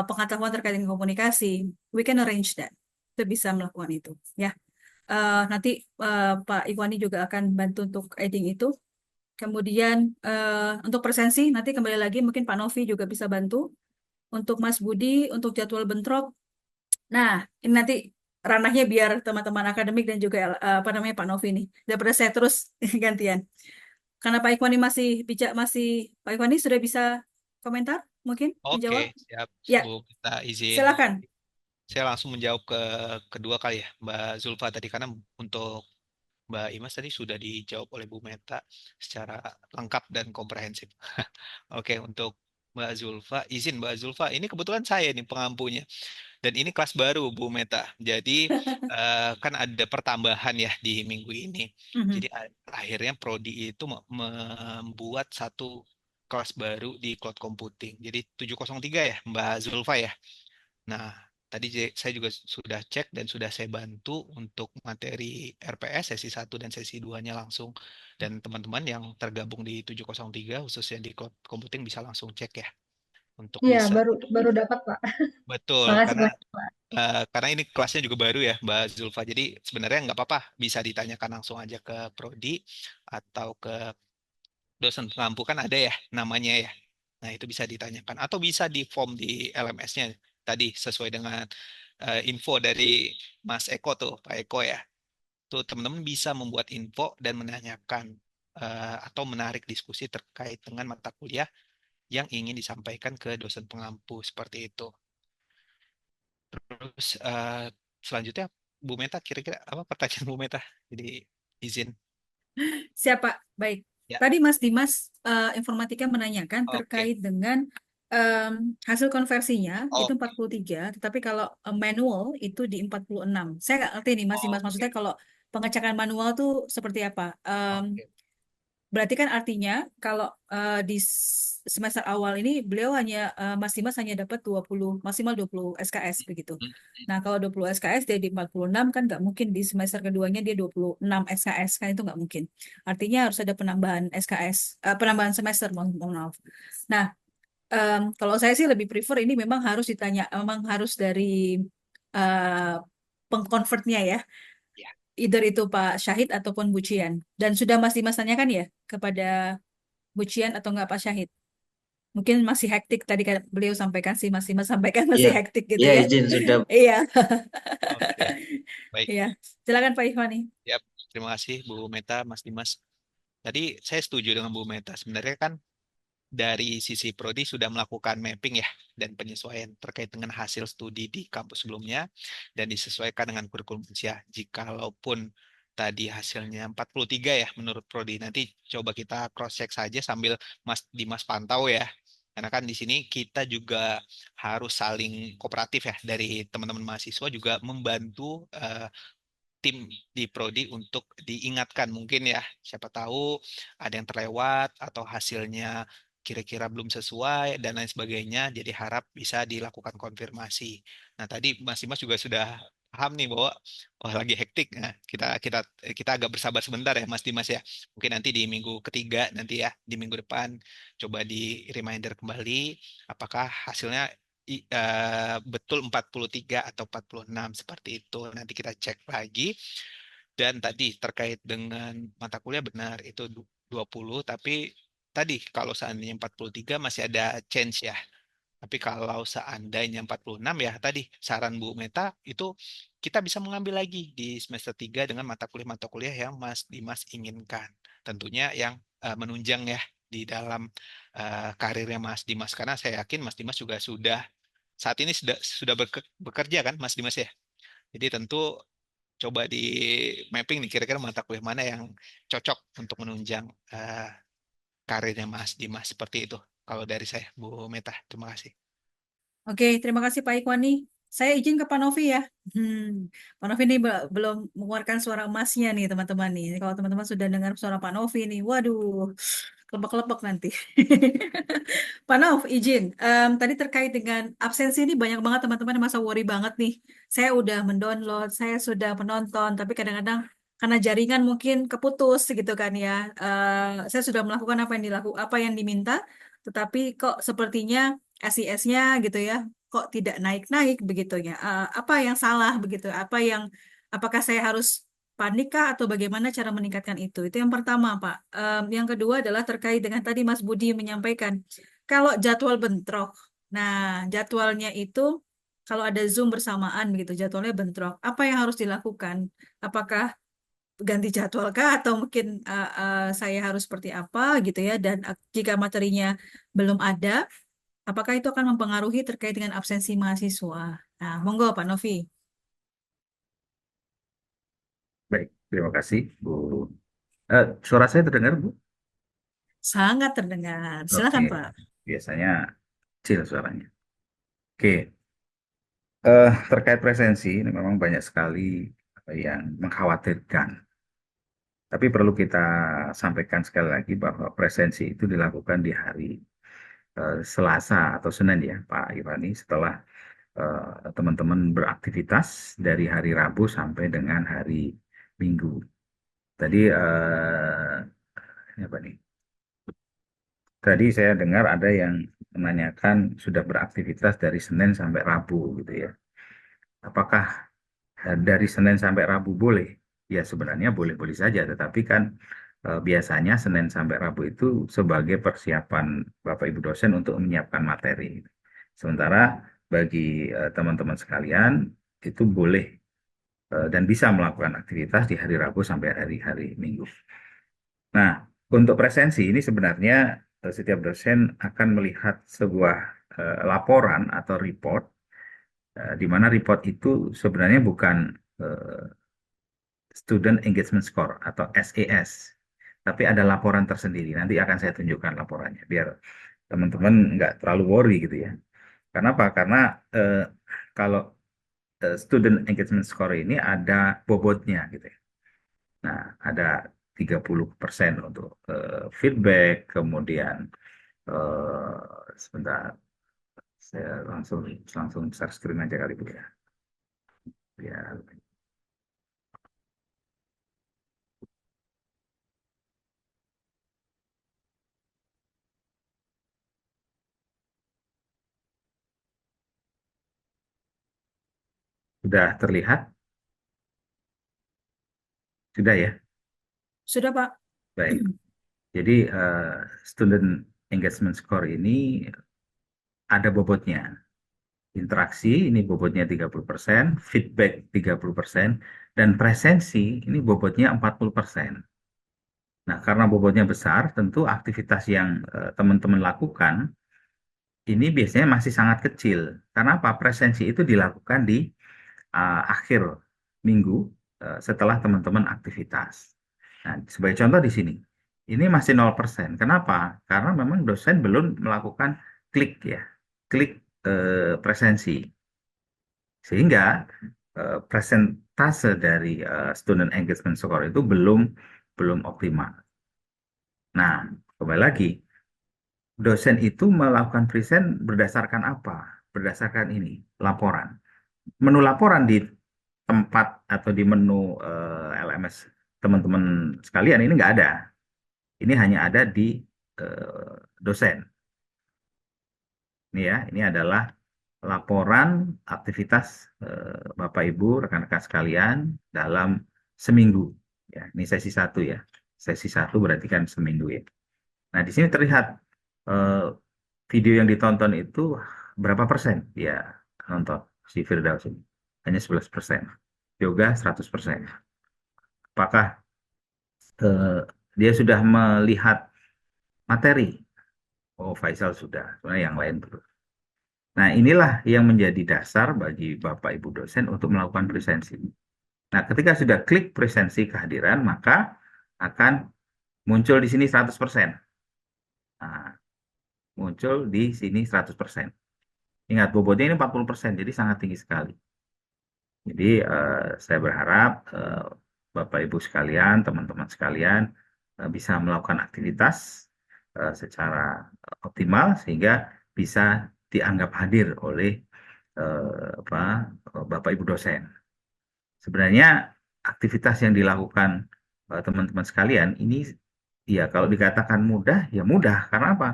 pengetahuan terkait dengan komunikasi, we can arrange that. Kita bisa melakukan itu, ya. Nanti Pak Iwani juga akan bantu untuk adding itu. Kemudian untuk presensi, nanti kembali lagi mungkin Pak Novi juga bisa bantu. Untuk Mas Budi, untuk jadwal bentrok, nah, ini nanti ranahnya biar teman-teman akademik dan juga apa namanya Pak Novi nih. Daripada saya terus gantian. Karena Pak Ikwani Pak Ikwani sudah bisa komentar mungkin menjawab?
Oke, siap
Ya,
Bu. Kita izin.
silakan.
Saya langsung menjawab ke kedua kali ya, Mbak Zulfa tadi, karena untuk Mbak Imas tadi sudah dijawab oleh Bu Meta secara lengkap dan komprehensif. Oke, untuk Mbak Zulfa, izin Mbak Zulfa, ini kebetulan saya nih pengampunya. Dan ini kelas baru Bu Meta. Jadi kan ada pertambahan ya di minggu ini.
Mhm.
Jadi akhirnya Prodi itu membuat satu kelas baru di cloud computing. Jadi 703 ya Mbak Zulfa ya. Nah, tadi saya juga sudah cek dan sudah saya bantu untuk materi RPS sesi 1 dan sesi 2-nya langsung. Dan teman-teman yang tergabung di 703 khususnya di cloud computing bisa langsung cek ya untuk
Iya,
bisa.
baru dapat, Pak.
Betul,
Makasih
karena
banyak, Pak.
karena ini kelasnya juga baru ya, Mbak Zulfa. Jadi sebenarnya nggak apa-apa, bisa ditanyakan langsung aja ke prodi atau ke dosen pengampu, kan ada ya namanya ya. Nah itu bisa ditanyakan atau bisa di form di LMS-nya tadi sesuai dengan info dari Mas Eko tuh, Pak Eko ya. Tuh teman-teman bisa membuat info dan menanyakan atau menarik diskusi terkait dengan mata kuliah yang ingin disampaikan ke dosen pengampu seperti itu. Terus selanjutnya Bu Meta, kira-kira apa pertanyaan Bu Meta? Jadi izin.
Siapa? Baik.
Ya,
Tadi Mas Dimas informatika menanyakan
oke.
terkait dengan hasil konversinya itu
Oke.
43, tetapi kalau manual itu di 46. Saya nggak ngerti nih Mas Dimas,
Oke.
maksudnya kalau pengecekan manual tuh seperti apa?
Oke.
Berarti kan artinya kalau di semester awal ini beliau Mas Dimas hanya dapat 20, maksimal 20 SKS begitu.
Hmm.
Nah, kalau 20 SKS dia di 46 kan nggak mungkin di semester keduanya dia 26 SKS, kan itu nggak mungkin. Artinya harus ada penambahan SKS, penambahan semester, mohon maaf. Nah, kalau saya sih lebih prefer ini memang harus ditanya, memang harus dari eh, pengkonvertnya ya,
Ya.
either itu Pak Syahid ataupun Bu Cian. Dan sudah Mas Dimas tanyakan ya kepada Bu Cian atau enggak Pak Syahid? Mungkin masih hektik tadi kan beliau sampaikan sih, Mas Dimas sampaikan masih
Iya,
hektik gitu
iya
ya.
izin sudah.
Iya.
Oke. Baik.
Iya. Silakan Pak Ihwani.
Ya, terima kasih Bu Meta, Mas Dimas. Tadi saya setuju dengan Bu Meta. Sebenarnya kan dari sisi prodi sudah melakukan mapping ya dan penyesuaian terkait dengan hasil studi di kampus sebelumnya dan disesuaikan dengan kurikulum usia. Jikalaupun tadi hasilnya 43 ya menurut prodi, nanti coba kita cross check saja sambil Mas Dimas pantau ya. Karena kan di sini kita juga harus saling kooperatif ya, dari teman-teman mahasiswa juga membantu tim di prodi untuk diingatkan mungkin ya, siapa tahu ada yang terlewat atau hasilnya kira-kira belum sesuai dan lain sebagainya, jadi harap bisa dilakukan konfirmasi. Nah tadi Mas Dimas juga sudah paham nih bahwa oh lagi hektik. Nah, kita agak bersabar sebentar ya Mas Dimas ya, mungkin nanti di minggu ketiga nanti ya, di minggu depan coba di reminder kembali apakah hasilnya betul 43 atau 46 seperti itu. Nanti kita cek lagi. Dan tadi terkait dengan mata kuliah benar itu 20, tapi tadi kalau seandainya 43 masih ada change ya. Tapi kalau seandainya 46 ya tadi saran Bu Meta itu kita bisa mengambil lagi di semester 3 dengan mata kuliah yang Mas Dimas inginkan. Tentunya yang menunjang ya di dalam karirnya Mas Dimas, karena saya yakin Mas Dimas juga sudah saat ini sudah bekerja kan Mas Dimas ya. Jadi tentu coba di mapping nih kira-kira mata kuliah mana yang cocok untuk menunjang karirnya Mas Dimas seperti itu. Kalau dari saya, Bu Meta, terima kasih.
Oke, terima kasih Pak Ikhwani. Saya izin ke Pak Novi ya. Pak Novi ini belum mengeluarkan suara emasnya nih teman-teman nih. Kalau teman-teman sudah dengar suara Pak Novi nih, waduh, kelepek-kelepek nanti. Pak Nov, izin. Tadi terkait dengan absensi ini banyak banget teman-teman yang masa worry banget nih. Saya udah mendownload, saya sudah menonton, tapi kadang-kadang karena jaringan mungkin keputus gitu kan ya. Saya sudah melakukan apa yang diminta, tetapi kok sepertinya SIS-nya gitu ya, kok tidak naik-naik begitu ya. Apa yang salah begitu? Apakah saya harus panik kah atau bagaimana cara meningkatkan itu? Itu yang pertama, Pak. Yang kedua adalah terkait dengan tadi Mas Budi menyampaikan kalau jadwal bentrok. Nah, jadwalnya itu kalau ada Zoom bersamaan begitu, jadwalnya bentrok. Apa yang harus dilakukan? Apakah ganti jadwal kah atau mungkin saya harus seperti apa gitu ya? Dan jika materinya belum ada, apakah itu akan mempengaruhi terkait dengan absensi mahasiswa? Nah, monggo Pak Novi.
Baik, terima kasih, Bu. Suara saya terdengar, Bu?
Sangat terdengar.
Oke,
Silakan Pak.
biasanya kecil suaranya. Oke, terkait presensi, ini memang banyak sekali yang mengkhawatirkan. Tapi perlu kita sampaikan sekali lagi bahwa presensi itu dilakukan di hari Selasa atau Senin ya, Pak Irani, setelah teman-teman beraktivitas dari hari Rabu sampai dengan hari Minggu. Tadi apa nih? Tadi saya dengar ada yang menanyakan sudah beraktivitas dari Senin sampai Rabu gitu ya. Apakah dari Senin sampai Rabu boleh? Ya sebenarnya boleh-boleh saja, tetapi kan biasanya Senin sampai Rabu itu sebagai persiapan Bapak Ibu dosen untuk menyiapkan materi. Sementara bagi teman-teman sekalian itu boleh dan bisa melakukan aktivitas di hari Rabu sampai hari-hari Minggu. Nah, untuk presensi ini sebenarnya setiap dosen akan melihat sebuah laporan atau report, di mana report itu sebenarnya bukan Student Engagement Score atau SES, tapi ada laporan tersendiri. Nanti akan saya tunjukkan laporannya, biar teman-teman nggak terlalu worry gitu ya. Kenapa? Karena kalau Student Engagement Score ini ada bobotnya gitu ya. Nah, ada 30% untuk feedback, kemudian sebentar, saya langsung share screen aja kali Bu ya. Biar sudah terlihat? Sudah ya?
Sudah Pak.
Baik. Jadi Student Engagement Score ini ada bobotnya. Interaksi ini bobotnya 30%, feedback 30%, dan presensi ini bobotnya 40%. Nah, karena bobotnya besar, tentu aktivitas yang teman-teman lakukan ini biasanya masih sangat kecil. Karena apa? Presensi itu dilakukan di akhir minggu setelah teman-teman aktivitas. Nah, sebagai contoh di sini, ini masih 0%. Kenapa? Karena memang dosen belum melakukan klik ya, klik presensi. Sehingga presentase dari student engagement score itu belum optimal. Nah, kembali lagi, dosen itu melakukan present berdasarkan apa? Berdasarkan ini, laporan. Menu laporan di tempat atau di menu LMS teman-teman sekalian ini nggak ada. Ini hanya ada di dosen. Ini ya, ini adalah laporan aktivitas Bapak Ibu, rekan-rekan sekalian dalam seminggu. Ya, ini sesi 1 ya. Sesi 1 berarti kan seminggu ya. Nah, di sini terlihat video yang ditonton itu berapa persen? Ya, nonton si Firdaus ini. Hanya 11%. Yoga 100%. Apakah dia sudah melihat materi? Oh, Faisal sudah. Sebenarnya yang lain belum. Nah, inilah yang menjadi dasar bagi Bapak Ibu dosen untuk melakukan presensi. Nah, ketika sudah klik presensi kehadiran, maka akan muncul di sini 100%. Nah, muncul di sini 100%. Ingat, bobotnya ini 40%, jadi sangat tinggi sekali. Jadi, saya berharap Bapak Ibu sekalian, teman-teman sekalian bisa melakukan aktivitas secara optimal sehingga bisa dianggap hadir oleh Bapak Ibu dosen. Sebenarnya aktivitas yang dilakukan teman-teman sekalian ini ya kalau dikatakan mudah ya mudah karena apa?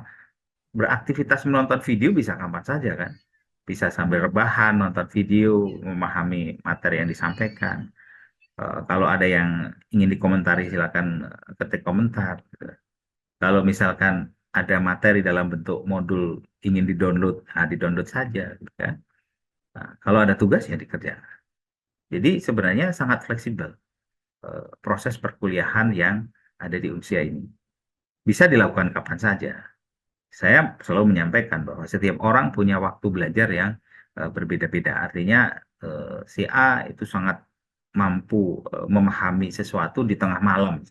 Beraktivitas menonton video bisa kapan saja kan? Bisa sambil rebahan, nonton video, memahami materi yang disampaikan. Kalau ada yang ingin dikomentari silakan ketik komentar. Gitu. Kalau misalkan ada materi dalam bentuk modul ingin didownload, nah didownload saja, gitu kan. Nah, kalau ada tugas ya dikerjakan. Jadi sebenarnya sangat fleksibel proses perkuliahan yang ada di usia ini. Bisa dilakukan kapan saja. Saya selalu menyampaikan bahwa setiap orang punya waktu belajar yang berbeda-beda. Artinya si A itu sangat mampu memahami sesuatu di tengah malam.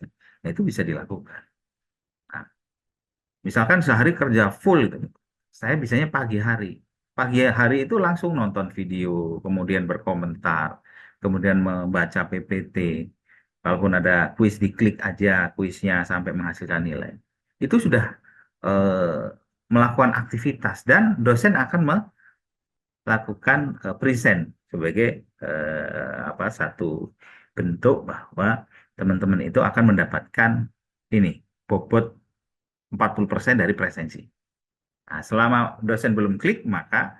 Nah, itu bisa dilakukan. Nah, misalkan sehari kerja full, gitu. Saya bisanya pagi hari. Pagi hari itu langsung nonton video, kemudian berkomentar, kemudian membaca PPT. Kalaupun ada kuis, diklik aja kuisnya sampai menghasilkan nilai. Itu sudah melakukan aktivitas dan dosen akan melakukan present sebagai satu bentuk bahwa teman-teman itu akan mendapatkan ini bobot 40% dari presensi. Nah, selama dosen belum klik maka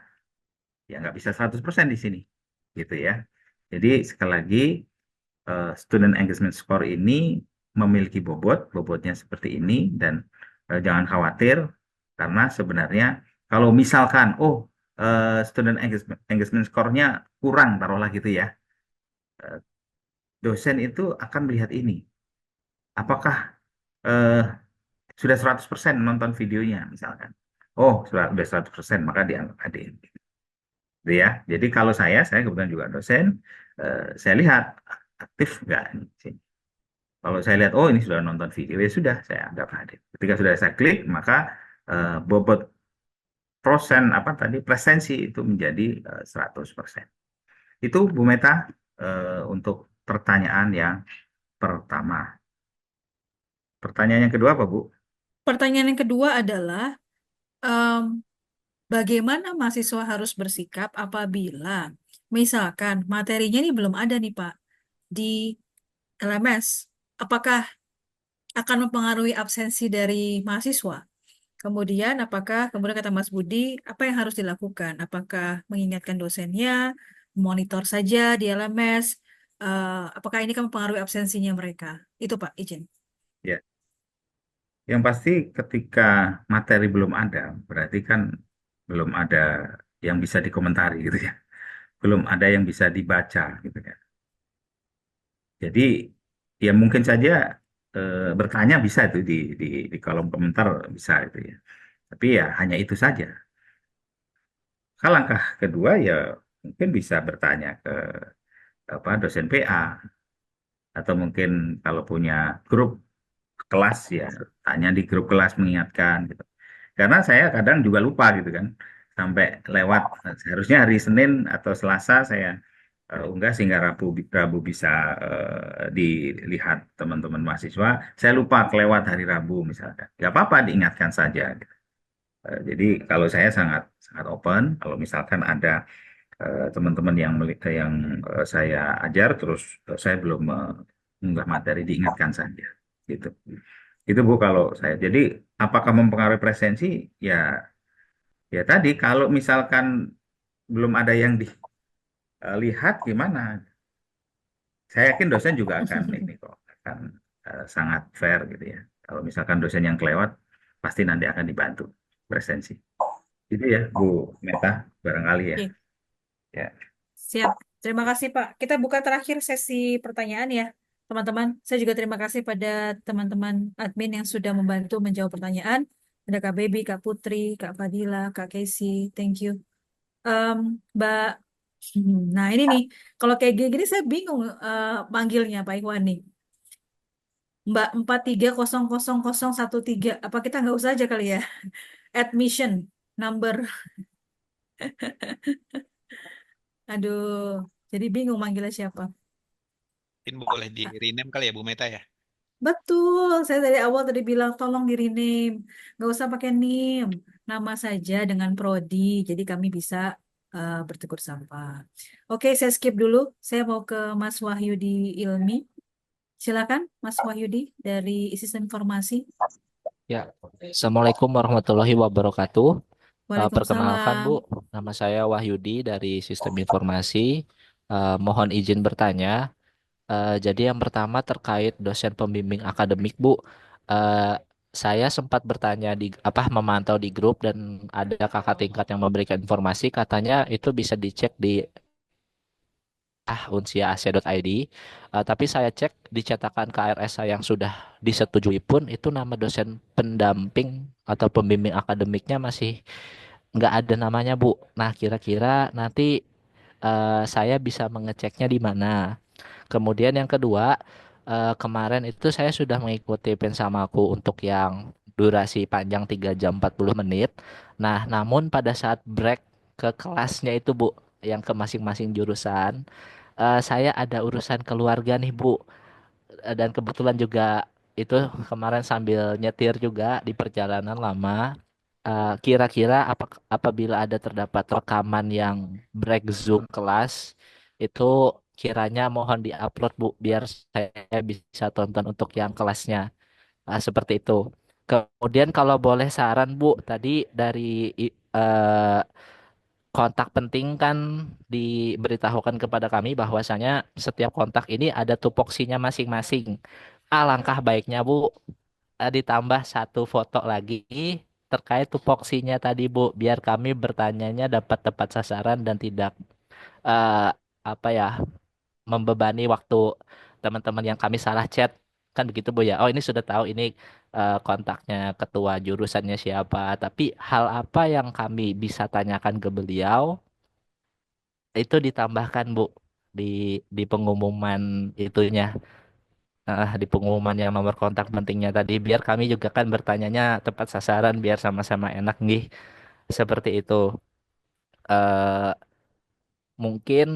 ya nggak bisa 100% di sini gitu ya. Jadi sekali lagi student engagement score ini memiliki bobotnya seperti ini dan jangan khawatir karena sebenarnya kalau misalkan student engagement score-nya kurang taruhlah gitu ya, dosen itu akan melihat ini apakah sudah 100% nonton videonya misalkan. Oh, sudah 100% maka dianggap hadir. Gitu ya. Jadi kalau saya kebetulan juga dosen, saya lihat aktif nggak ini. Kalau saya lihat, oh ini sudah nonton video, ya sudah, saya anggap hadir. Ketika sudah saya klik, maka bobot presensi itu menjadi 100%. Itu Bu Meta untuk pertanyaan yang pertama. Pertanyaan yang kedua apa Bu?
Pertanyaan yang kedua adalah bagaimana mahasiswa harus bersikap apabila misalkan materinya ini belum ada nih Pak di LMS? Apakah akan mempengaruhi absensi dari mahasiswa? Kemudian kemudian kata Mas Budi, apa yang harus dilakukan? Apakah mengingatkan dosennya, monitor saja di LMS? Apakah ini akan mempengaruhi absensinya mereka? Itu Pak, izin.
Ya. Yang pasti ketika materi belum ada, berarti kan belum ada yang bisa dikomentari gitu ya. Belum ada yang bisa dibaca gitu kan. Jadi ya mungkin saja bertanya bisa itu di kolom komentar bisa itu ya. Tapi ya hanya itu saja. Langkah kedua ya mungkin bisa bertanya ke dosen PA atau mungkin kalau punya grup kelas ya tanya di grup kelas mengingatkan gitu. Karena saya kadang juga lupa gitu kan sampai lewat seharusnya hari Senin atau Selasa saya unggah sehingga Rabu bisa dilihat teman-teman mahasiswa. Saya lupa kelewat hari Rabu misalkan. Gak apa-apa diingatkan saja. Gitu. Jadi kalau saya sangat sangat open kalau misalkan ada teman-teman yang saya ajar terus saya belum mengunggah materi diingatkan saja gitu. Itu Bu kalau saya. Jadi apakah mempengaruhi presensi? Ya tadi kalau misalkan belum ada yang dilihat gimana? Saya yakin dosen juga akan ini kok akan sangat fair gitu ya. Kalau misalkan dosen yang kelewat pasti nanti akan dibantu presensi. Itu ya Bu Meta barangkali ya.
Oke.
Ya.
Siap. Terima kasih Pak. Kita buka terakhir sesi pertanyaan ya, teman-teman. Saya juga terima kasih pada teman-teman admin yang sudah membantu menjawab pertanyaan. Ada Kak Baby, Kak Putri, Kak Fadila, Kak Casey. Thank you. Mbak Nah ini nih, kalau kayak gini saya bingung manggilnya Pak Iwan nih. Mbak 430013. Apa kita nggak usah aja kali ya? Admission number. Aduh, jadi bingung manggilnya siapa.
Mungkin boleh di rename kali ya Bu Meta ya.
Betul, saya dari awal tadi bilang tolong di rename. Nggak usah pakai NIM. Nama saja dengan prodi. Jadi kami bisa bertegur sapa. Oke, saya skip dulu. Saya mau ke Mas Wahyudi Ilmi. Silakan, Mas Wahyudi dari Sistem Informasi.
Ya, Assalamualaikum warahmatullahi wabarakatuh. Perkenalkan Bu,
Waalaikumsalam.
nama saya Wahyudi dari Sistem Informasi. Mohon izin bertanya. Jadi yang pertama terkait dosen pembimbing akademik Bu, Eh, saya sempat bertanya di memantau di grup dan ada kakak tingkat yang memberikan informasi katanya itu bisa dicek di unsia.ac.id. Tapi saya cek di cetakan KRS saya yang sudah disetujui pun itu nama dosen pendamping atau pembimbing akademiknya masih nggak ada namanya Bu. Nah kira-kira nanti saya bisa mengeceknya di mana? Kemudian yang kedua, kemarin itu saya sudah mengikuti pensamaku untuk yang durasi panjang 3 jam 40 menit. Nah, namun pada saat break ke kelasnya itu Bu, yang ke masing-masing jurusan, saya ada urusan keluarga nih Bu. Dan kebetulan juga itu kemarin sambil nyetir juga di perjalanan lama. Kira-kira apabila ada terdapat rekaman yang break Zoom kelas, itu kiranya mohon diupload Bu, biar saya bisa tonton untuk yang kelasnya. Seperti itu. Kemudian kalau boleh saran Bu, tadi dari kontak penting kan diberitahukan kepada kami bahwasanya setiap kontak ini ada tupoksinya masing-masing. Alangkah baiknya Bu, ditambah satu foto lagi terkait tupoksinya tadi Bu, biar kami bertanyanya dapat tepat sasaran dan tidak eh, apa ya membebani waktu teman-teman yang kami salah chat, kan begitu Bu ya. Oh ini sudah tahu ini kontaknya ketua jurusannya siapa, tapi hal apa yang kami bisa tanyakan ke beliau itu ditambahkan Bu di pengumuman itunya, di pengumuman yang nomor kontak pentingnya tadi, biar kami juga kan bertanyanya tepat sasaran biar sama-sama enak nih, seperti itu. eh Mungkin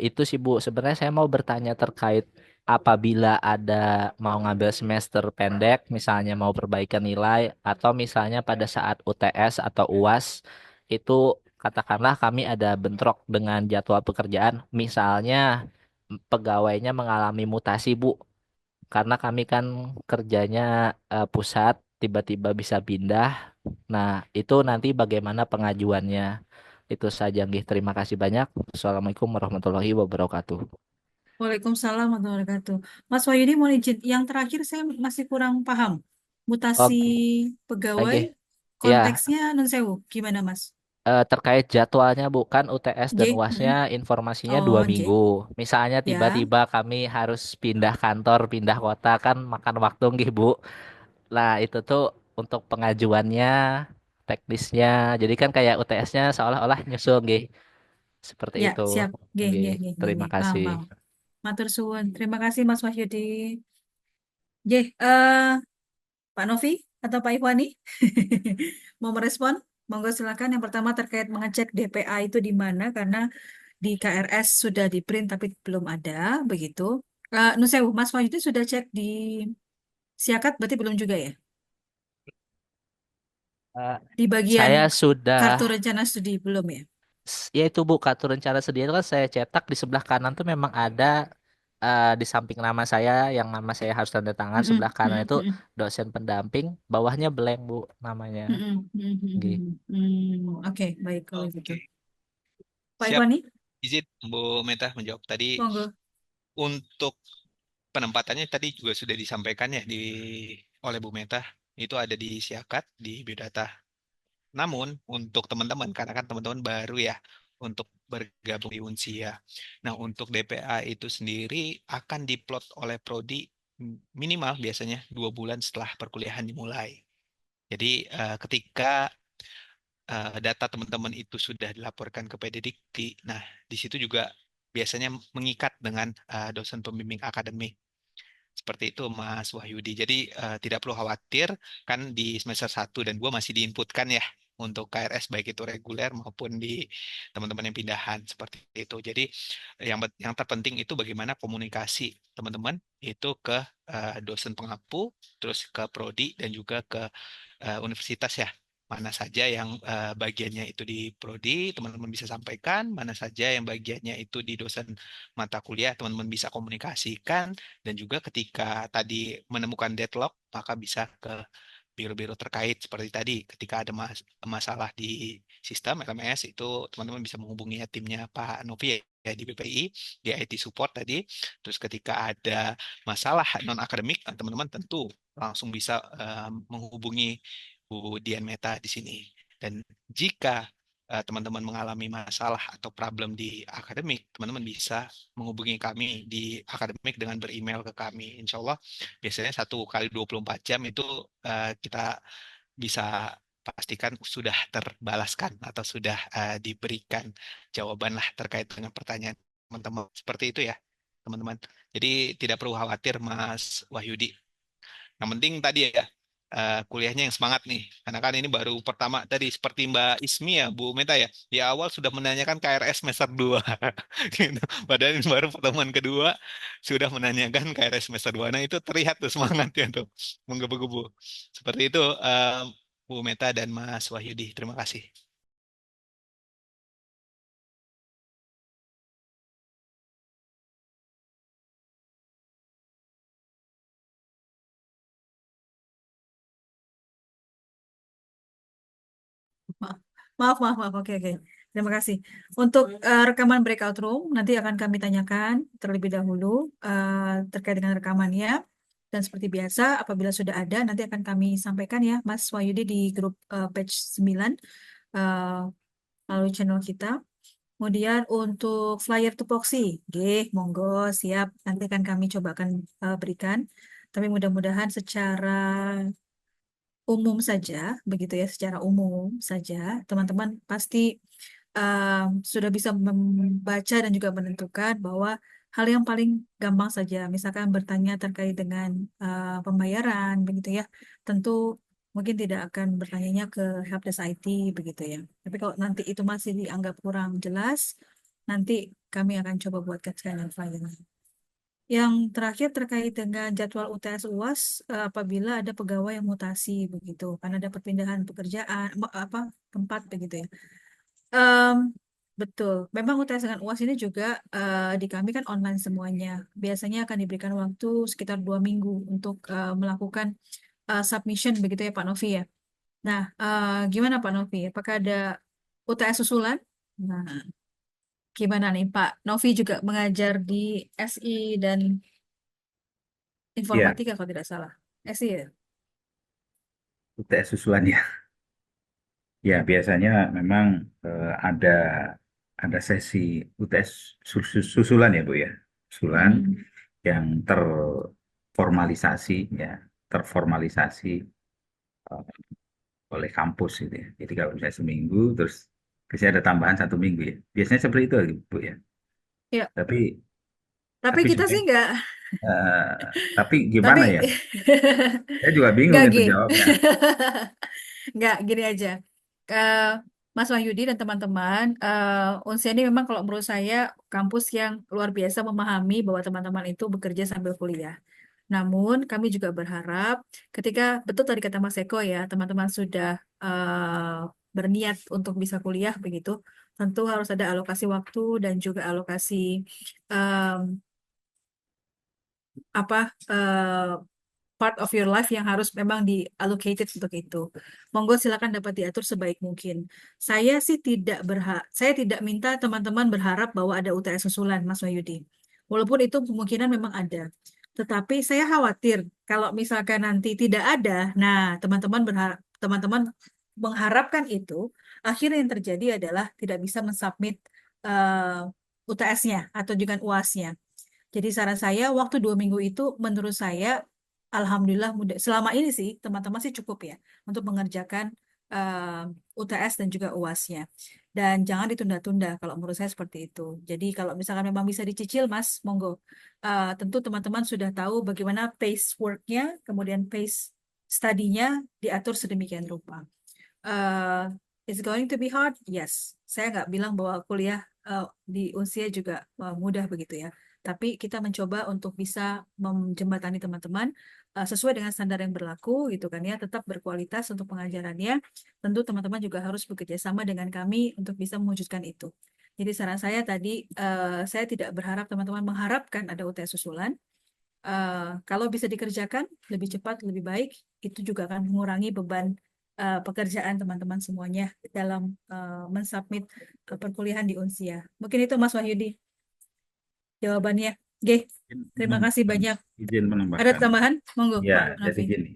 itu sih Bu. Sebenarnya saya mau bertanya terkait apabila ada mau ngambil semester pendek, misalnya mau perbaikan nilai, atau misalnya pada saat UTS atau UAS, itu katakanlah kami ada bentrok dengan jadwal pekerjaan, misalnya pegawainya mengalami mutasi Bu, karena kami kan kerjanya pusat, tiba-tiba bisa pindah. Nah, itu nanti bagaimana pengajuannya? Itu saja, nggih. Terima kasih banyak. Assalamualaikum warahmatullahi wabarakatuh.
Waalaikumsalam warahmatullahi wabarakatuh. Mas Wahyudi mau izin, yang terakhir saya masih kurang paham. Mutasi
Oke,
pegawai,
oke. Ya,
konteksnya non sewu, gimana Mas?
terkait jadwalnya bukan UTS dan
J,
UASnya informasinya dua
oh
minggu.
J,
Misalnya
ya,
tiba-tiba kami harus pindah kantor, pindah kota kan makan waktu nggih Bu. Lah itu tuh untuk pengajuannya, teknisnya. Jadi kan kayak UTS-nya seolah-olah nyusul nggih. Seperti
ya
itu.
siap, G,
Nggih.
G, G, G, G.
Terima
Paham,
kasih.
paham. Matur suwun. Terima kasih Mas Wahyudi. J, Pak Novi atau Pak Ikhwani mau merespon? Monggo silakan. Yang pertama terkait mengecek DPA itu di mana karena di KRS sudah di print tapi belum ada begitu. Nusewu, Mas Wahyudi sudah cek di Siakat berarti belum juga ya?
Eh,
Di bagian
saya sudah
kartu rencana studi belum ya?
ya itu Bu, kartu rencana sedia itu kan saya cetak di sebelah kanan tuh memang ada, di samping nama saya yang nama saya harus tanda tangan,
Mm-mm,
sebelah kanan
mm-mm,
itu
mm-mm,
dosen pendamping, bawahnya blank Bu namanya.
mm-mm,
Nggih.
mm-mm, mm-mm. Oke, baik kalau gitu.
Oke,
Pak
siap.
Ikhwani,
Izin Bu Meta menjawab tadi
monggo.
untuk penempatannya tadi juga sudah disampaikan ya oleh Bu Meta. Itu ada di Siakat, di Biodata. Namun untuk teman-teman, karena kan teman-teman baru ya untuk bergabung di Unsia. Nah, untuk DPA itu sendiri akan diplot oleh prodi minimal biasanya 2 bulan setelah perkuliahan dimulai. Jadi ketika data teman-teman itu sudah dilaporkan ke PDDikti, nah di situ juga biasanya mengikat dengan dosen pembimbing akademik. Seperti itu Mas Wahyudi. Jadi tidak perlu khawatir, kan di semester 1 dan 2 masih diinputkan ya untuk KRS baik itu reguler maupun di teman-teman yang pindahan seperti itu. Jadi yang terpenting itu bagaimana komunikasi teman-teman itu ke dosen pengampu, terus ke prodi dan juga ke universitas ya. Mana saja yang bagiannya itu di prodi, teman-teman bisa sampaikan, mana saja yang bagiannya itu di dosen mata kuliah, teman-teman bisa komunikasikan, dan juga ketika tadi menemukan deadlock, maka bisa ke biro-biro terkait seperti tadi. Ketika ada masalah di sistem LMS, itu teman-teman bisa menghubungi timnya Pak Novi ya di BPI, di IT support tadi. Terus ketika ada masalah non-akademik, teman-teman tentu langsung bisa menghubungi Bu Dian Meta di sini. Dan jika teman-teman mengalami masalah atau problem di akademik, teman-teman bisa menghubungi kami di akademik dengan beremail ke kami. Insya Allah biasanya 1 kali 24 jam itu kita bisa pastikan sudah terbalaskan atau sudah diberikan jawaban lah terkait dengan pertanyaan teman-teman. Seperti itu ya, teman-teman. Jadi tidak perlu khawatir Mas Wahyudi. Yang penting tadi ya kuliahnya yang semangat nih. Karena kan ini baru pertama tadi seperti Mbak Ismi ya, Bu Meta ya. Di awal sudah menanyakan KRS semester 2. Gitu. Padahal ini baru pertemuan kedua sudah menanyakan KRS semester 2. Nah, itu terlihat tuh semangatnya tuh menggebu-gebu. Seperti itu Bu Meta dan Mas Wahyudi. Terima kasih.
Maaf, maaf, maaf. Oke, oke. Terima kasih. Untuk rekaman breakout room, nanti akan kami tanyakan terlebih dahulu terkait dengan rekamannya. Dan seperti biasa, apabila sudah ada, nanti akan kami sampaikan ya, Mas Wahyudi di grup batch 9 melalui channel kita. Kemudian untuk flyer tupoksi, monggo, siap. Nanti akan kami coba akan berikan. Tapi mudah-mudahan secara umum saja, begitu ya, secara umum saja, teman-teman pasti sudah bisa membaca dan juga menentukan bahwa hal yang paling gampang saja, misalkan bertanya terkait dengan pembayaran, begitu ya, tentu mungkin tidak akan bertanyanya ke helpdesk IT, begitu ya. Tapi kalau nanti itu masih dianggap kurang jelas, nanti kami akan coba buatkan sekalian flyer. Yang terakhir terkait dengan jadwal UTS UAS apabila ada pegawai yang mutasi begitu, karena ada perpindahan pekerjaan tempat begitu ya. Betul, memang UTS dengan UAS ini juga di kami kan online semuanya. Biasanya akan diberikan waktu sekitar 2 minggu untuk melakukan submission begitu ya Pak Novi ya. Nah, gimana Pak Novi? Apakah ada UTS susulan? Nah, gimana nih Pak Novi juga mengajar di SI dan
Ya,
informatika kalau tidak salah. SI ya?
UTS susulan ya. Ya, biasanya memang ada sesi UTS susulan ya, Bu ya. Susulan yang terformalisasi ya, terformalisasi oleh kampus gitu ya. Jadi kalau misalnya seminggu terus biasanya ada tambahan 1 minggu ya. Biasanya seperti itu Bu ya.
Ya,
Tapi
tapi
tapi
kita sih
sebenarnya
enggak.
tapi
Tapi
gimana ya? Saya juga bingung
enggak
itu jawabnya.
Enggak, gini aja. Eh, Mas Wahyudi dan teman-teman, Unsia ini memang kalau menurut saya kampus yang luar biasa memahami bahwa teman-teman itu bekerja sambil kuliah. Namun kami juga berharap ketika betul tadi kata Mas Eko ya, teman-teman sudah berniat untuk bisa kuliah begitu, tentu harus ada alokasi waktu dan juga alokasi em, apa part of your life yang harus memang di-allocated untuk itu. Monggo silakan dapat diatur sebaik mungkin. Saya tidak minta teman-teman berharap bahwa ada UTS susulan, Mas Wahyudi. Walaupun itu kemungkinan memang ada. Tetapi saya khawatir kalau misalkan nanti tidak ada, nah teman-teman mengharapkan itu, akhirnya yang terjadi adalah tidak bisa mensubmit UTS-nya atau juga UAS-nya. Jadi saran saya waktu 2 minggu itu menurut saya alhamdulillah mudah. Selama ini sih teman-teman sih cukup ya untuk mengerjakan UTS dan juga UAS-nya. Dan jangan ditunda-tunda kalau menurut saya seperti itu. Jadi kalau misalkan memang bisa dicicil, Mas, monggo. Tentu teman-teman sudah tahu bagaimana pace work-nya, kemudian pace study-nya diatur sedemikian rupa. It's going to be hard, yes. Saya nggak bilang bahwa kuliah di Unsia juga mudah begitu ya. Tapi kita mencoba untuk bisa menjembatani teman-teman sesuai dengan standar yang berlaku gitu kan ya, tetap berkualitas untuk pengajarannya. Tentu teman-teman juga harus bekerja sama dengan kami untuk bisa mewujudkan itu. Jadi saran saya tadi, saya tidak berharap teman-teman mengharapkan ada UTS susulan. Kalau bisa dikerjakan lebih cepat, lebih baik, itu juga akan mengurangi beban pekerjaan teman-teman semuanya dalam mensubmit perkuliahan di Unsia. Mungkin itu Mas Wahyudi jawabannya. Oke, terima kasih banyak.
Izin
Ada
menambahkan.
tambahan? Monggo, Pak
Ya, jadi
Novi.
gini.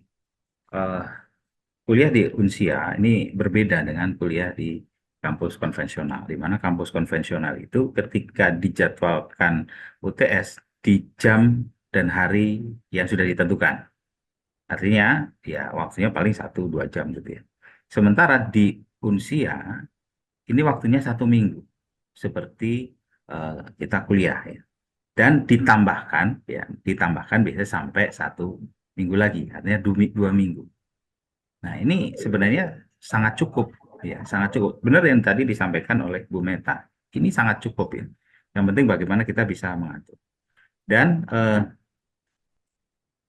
Kuliah di Unsia ini berbeda dengan kuliah di kampus konvensional, di mana kampus konvensional itu ketika dijadwalkan UTS di jam dan hari yang sudah ditentukan. Artinya, ya waktunya paling 1-2 jam gitu ya. Sementara di Unsia, ini waktunya 1 minggu, seperti kita kuliah ya. Dan ditambahkan biasanya sampai 1 minggu lagi, artinya 2 minggu. Nah, ini sebenarnya sangat cukup, ya, sangat cukup. Benar yang tadi disampaikan oleh Bu Meta, ini sangat cukup ya. Yang penting bagaimana kita bisa mengatur. Dan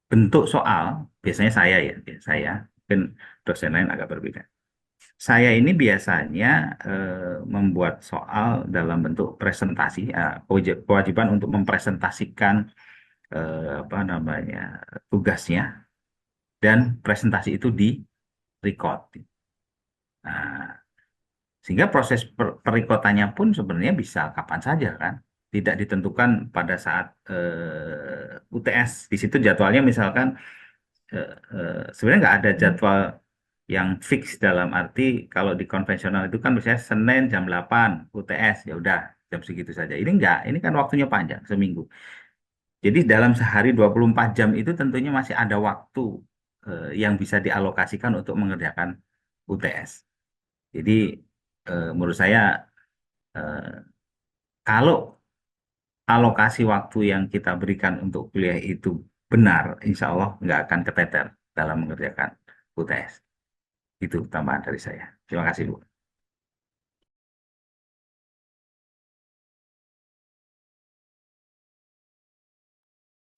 bentuk soal, biasanya saya, mungkin dosen lain agak berbeda. Saya ini biasanya membuat soal dalam bentuk presentasi, kewajiban untuk mempresentasikan tugasnya, dan presentasi itu di record. Nah, sehingga proses perikotannya pun sebenarnya bisa kapan saja kan, tidak ditentukan pada saat UTS. Di situ jadwalnya misalkan sebenarnya nggak ada jadwal yang fix, dalam arti kalau di konvensional itu kan biasanya Senin jam 8 UTS, ya udah jam segitu saja. Ini enggak, ini kan waktunya panjang, seminggu. Jadi dalam sehari 24 jam itu tentunya masih ada waktu yang bisa dialokasikan untuk mengerjakan UTS. Jadi menurut saya kalau alokasi waktu yang kita berikan untuk kuliah itu benar, insya Allah nggak akan keteter dalam mengerjakan UTS. Itu tambahan dari saya. Terima kasih, Bu.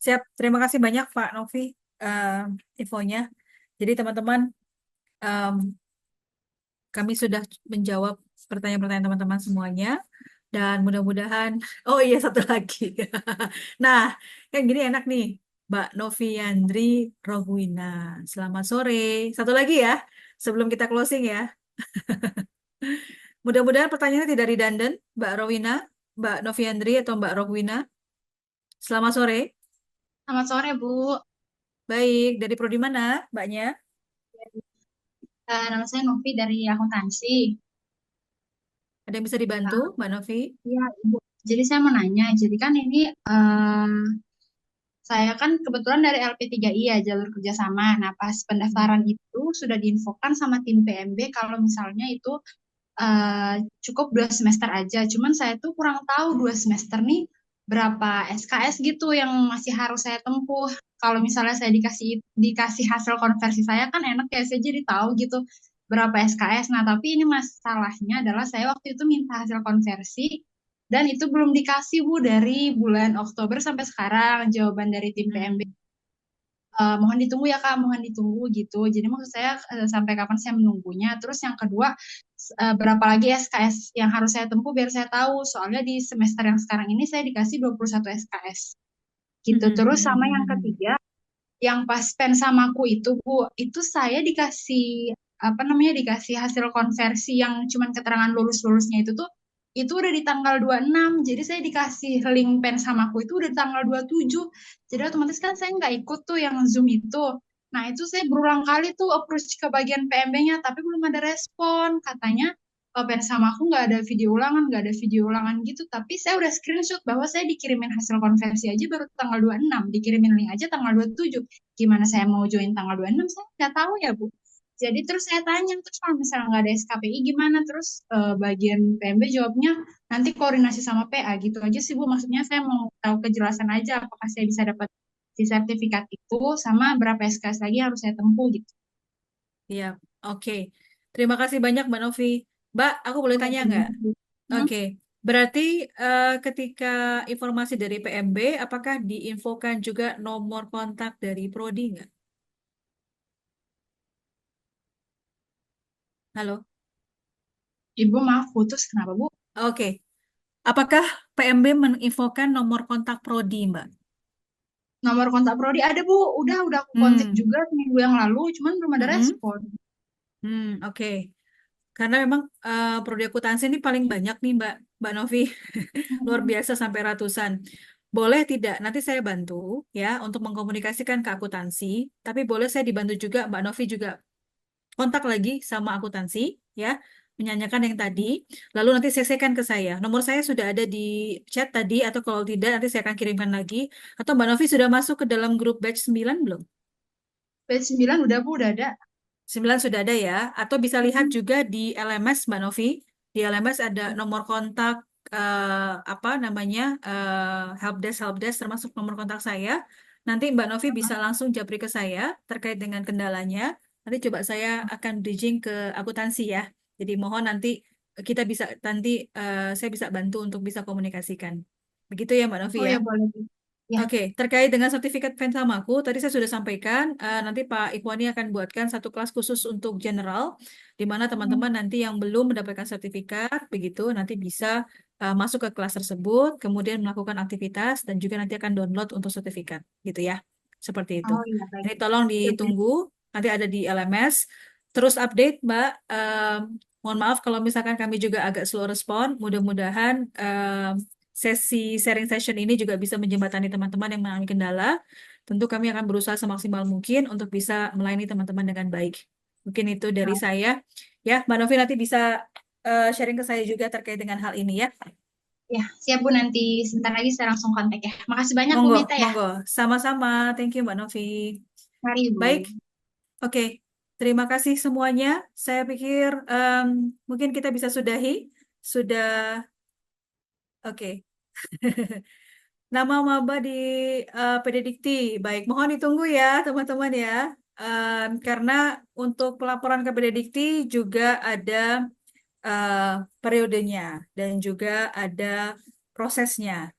Siap, terima kasih banyak Pak Novi infonya. Jadi teman-teman, kami sudah menjawab pertanyaan-pertanyaan teman-teman semuanya. Dan mudah-mudahan, oh iya satu lagi. Nah, yang gini enak nih, Mbak Noviandri Roguina. Selamat sore. Satu lagi ya, sebelum kita closing ya. Mudah-mudahan pertanyaannya tidak redundant, Mbak Rowina, Mbak Noviandri atau Mbak Roguina. Selamat sore.
Selamat sore, Bu.
Baik, dari prodi mana, Mbaknya?
Nama saya Novi dari akuntansi.
Ada yang bisa dibantu, Mbak Novi?
Iya, Ibu. Jadi saya mau nanya, jadi kan ini saya kan kebetulan dari LP3I ya, jalur kerjasama. Nah, pas pendaftaran itu sudah diinfokan sama tim PMB kalau misalnya itu cukup 2 semester aja. Cuman saya tuh kurang tahu 2 semester nih berapa SKS gitu yang masih harus saya tempuh. Kalau misalnya saya dikasih hasil konversi saya kan enak ya, saya jadi tahu gitu berapa SKS. Nah, tapi ini masalahnya adalah saya waktu itu minta hasil konversi dan itu belum dikasih, Bu, dari bulan Oktober sampai sekarang jawaban dari tim PMB. Mohon ditunggu ya Kak, mohon ditunggu gitu. Jadi maksud saya sampai kapan saya menunggunya. Terus yang kedua, berapa lagi SKS yang harus saya tempuh biar saya tahu. Soalnya di semester yang sekarang ini saya dikasih 21 SKS. Gitu. Terus sama yang ketiga, yang pas pen samaku itu Bu, itu saya dikasih dikasih hasil konversi yang cuman keterangan lulus-lulusnya itu udah di tanggal 26, jadi saya dikasih link pen samaku itu udah di tanggal 27, jadi otomatis kan saya nggak ikut tuh yang Zoom itu. Nah itu saya berulang kali tuh approach ke bagian PMB-nya, tapi belum ada respon, katanya pen samaku nggak ada video ulangan gitu, tapi saya udah screenshot bahwa saya dikirimin hasil konversi aja baru tanggal 26, dikirimin link aja tanggal 27, gimana saya mau join tanggal 26, saya nggak tahu ya Bu. Jadi terus saya tanya, terus kalau misalnya nggak ada SKPI gimana? Terus bagian PMB jawabnya nanti koordinasi sama PA gitu aja sih Bu. Maksudnya saya mau tahu kejelasan aja apakah saya bisa dapat si sertifikat itu sama berapa SKS lagi yang harus saya tempuh gitu.
Iya, oke. Terima kasih banyak Mbak Novi. Mbak, aku boleh
Oh,
tanya
benar,
nggak?
Bu. Hmm?
Oke, berarti ketika informasi dari PMB, apakah diinfokan juga nomor kontak dari Prodi nggak? Halo?
Ibu maaf putus, kenapa Bu?
Oke. Apakah PMB menginfokan nomor kontak Prodi, Mbak?
Nomor kontak Prodi ada Bu, udah aku kontak
Hmm.
juga minggu yang lalu, cuman belum ada
Mm-mm.
respon.
Oke. Karena memang prodi akuntansi ini paling banyak nih Mbak Novi, luar biasa sampai ratusan. Boleh tidak? Nanti saya bantu ya untuk mengkomunikasikan ke akuntansi. Tapi boleh saya dibantu juga Mbak Novi juga kontak lagi sama akuntansi ya, menyanyikan yang tadi. Lalu nanti CC-kan ke saya. Nomor saya sudah ada di chat tadi atau kalau tidak nanti saya akan kirimkan lagi. Atau Mbak Novi sudah masuk ke dalam grup batch 9 belum?
Batch 9 udah Bu, udah ada.
9 sudah ada ya, atau bisa lihat
Hmm.
juga di LMS Mbak Novi. Di LMS ada nomor kontak apa namanya helpdesk termasuk nomor kontak saya. Nanti Mbak Novi bisa langsung japri ke saya terkait dengan kendalanya. Nanti coba saya akan bridging ke akuntansi ya. Jadi mohon nanti kita bisa nanti saya bisa bantu untuk bisa komunikasikan. Begitu ya Mbak Novi
Oh
ya.
ya boleh Bu. Ya.
Oke, terkait dengan sertifikat Pensamaku, tadi saya sudah sampaikan, nanti Pak Ikhwani akan buatkan satu kelas khusus untuk general, di mana teman-teman nanti yang belum mendapatkan sertifikat, begitu, nanti bisa masuk ke kelas tersebut, kemudian melakukan aktivitas, dan juga nanti akan download untuk sertifikat, gitu ya. Seperti itu.
Oh iya baik.
Ini tolong
Ya, Bu.
ditunggu, nanti ada di LMS. Terus update, Mbak. Mohon maaf kalau misalkan kami juga agak slow respon, mudah-mudahan sesi sharing session ini juga bisa menjembatani teman-teman yang mengalami kendala. Tentu kami akan berusaha semaksimal mungkin untuk bisa melayani teman-teman dengan baik. Mungkin itu dari
Nah,
saya. Ya, Mbak Novi nanti bisa sharing ke saya juga terkait dengan hal ini ya.
ya, siap Bu, nanti sebentar lagi saya langsung kontak ya. Makasih banyak Bu
Monggo,
Mita ya.
monggo. Sama-sama. Thank you Mbak Novi.
Mari Bu.
Baik, oke. Terima kasih semuanya. Saya pikir mungkin kita bisa sudahi. Sudah, oke. Nama maba di PD Dikti. Baik, mohon ditunggu ya teman-teman ya. Karena untuk pelaporan ke PD Dikti juga ada periodenya dan juga ada prosesnya.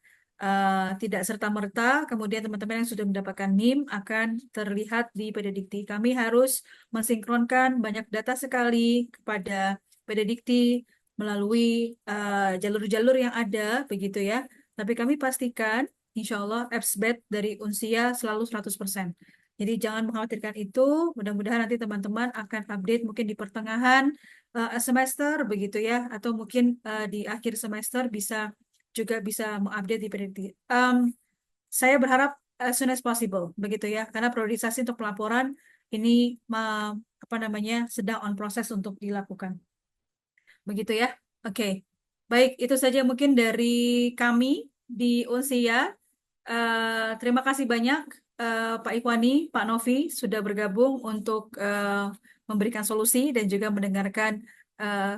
Tidak serta-merta, kemudian teman-teman yang sudah mendapatkan NIM akan terlihat di PD Dikti. Kami harus mensinkronkan banyak data sekali kepada PD Dikti melalui jalur-jalur yang ada, begitu ya. Tapi kami pastikan, insya Allah, Apps-BED dari Unsia selalu 100%. Jadi jangan mengkhawatirkan itu, mudah-mudahan nanti teman-teman akan update mungkin di pertengahan semester, begitu ya, atau mungkin di akhir semester juga bisa mengupdate di prediksi. Saya berharap as soon as possible, begitu ya, karena priorisasi untuk pelaporan ini apa namanya sedang on proses untuk dilakukan, begitu ya. Oke, baik itu saja mungkin dari kami di Unsia. Terima kasih banyak Pak Ikhwani, Pak Novi sudah bergabung untuk memberikan solusi dan juga mendengarkan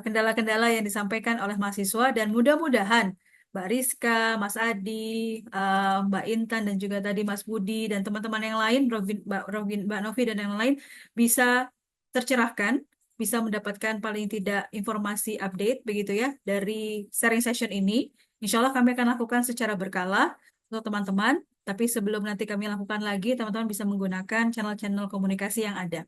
kendala-kendala yang disampaikan oleh mahasiswa dan mudah-mudahan Mbak Rizka, Mas Adi, Mbak Intan dan juga tadi Mas Budi dan teman-teman yang lain, Mbak Novi dan yang lain bisa tercerahkan, bisa mendapatkan paling tidak informasi update begitu ya dari sharing session ini. Insya Allah kami akan lakukan secara berkala untuk teman-teman. Tapi sebelum nanti kami lakukan lagi, teman-teman bisa menggunakan channel-channel komunikasi yang ada.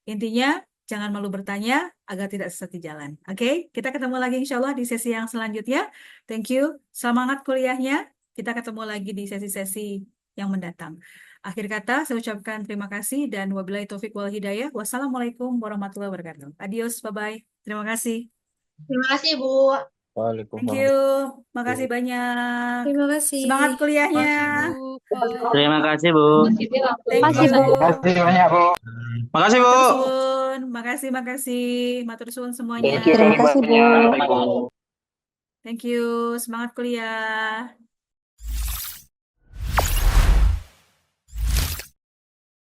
Intinya, jangan malu bertanya agar tidak sesat di jalan. Oke, kita ketemu lagi insya Allah di sesi yang selanjutnya. Thank you. Semangat kuliahnya. Kita ketemu lagi di sesi-sesi yang mendatang. Akhir kata, saya ucapkan terima kasih dan wabillahi taufik wal hidayah. Wassalamualaikum warahmatullahi wabarakatuh. Adios, bye-bye. Terima kasih.
Terima kasih Bu.
Thank you. Makasih banyak.
Terima kasih.
Semangat kuliahnya.
Terima kasih, Bu.
Thank
Makasih,
you.
Bu.
Makasih banyak, Bu. Makasih, Bu.
Matur suwun. Makasih. Matur suwun semuanya.
Terima kasih, Bu.
Thank you. Semangat kuliah.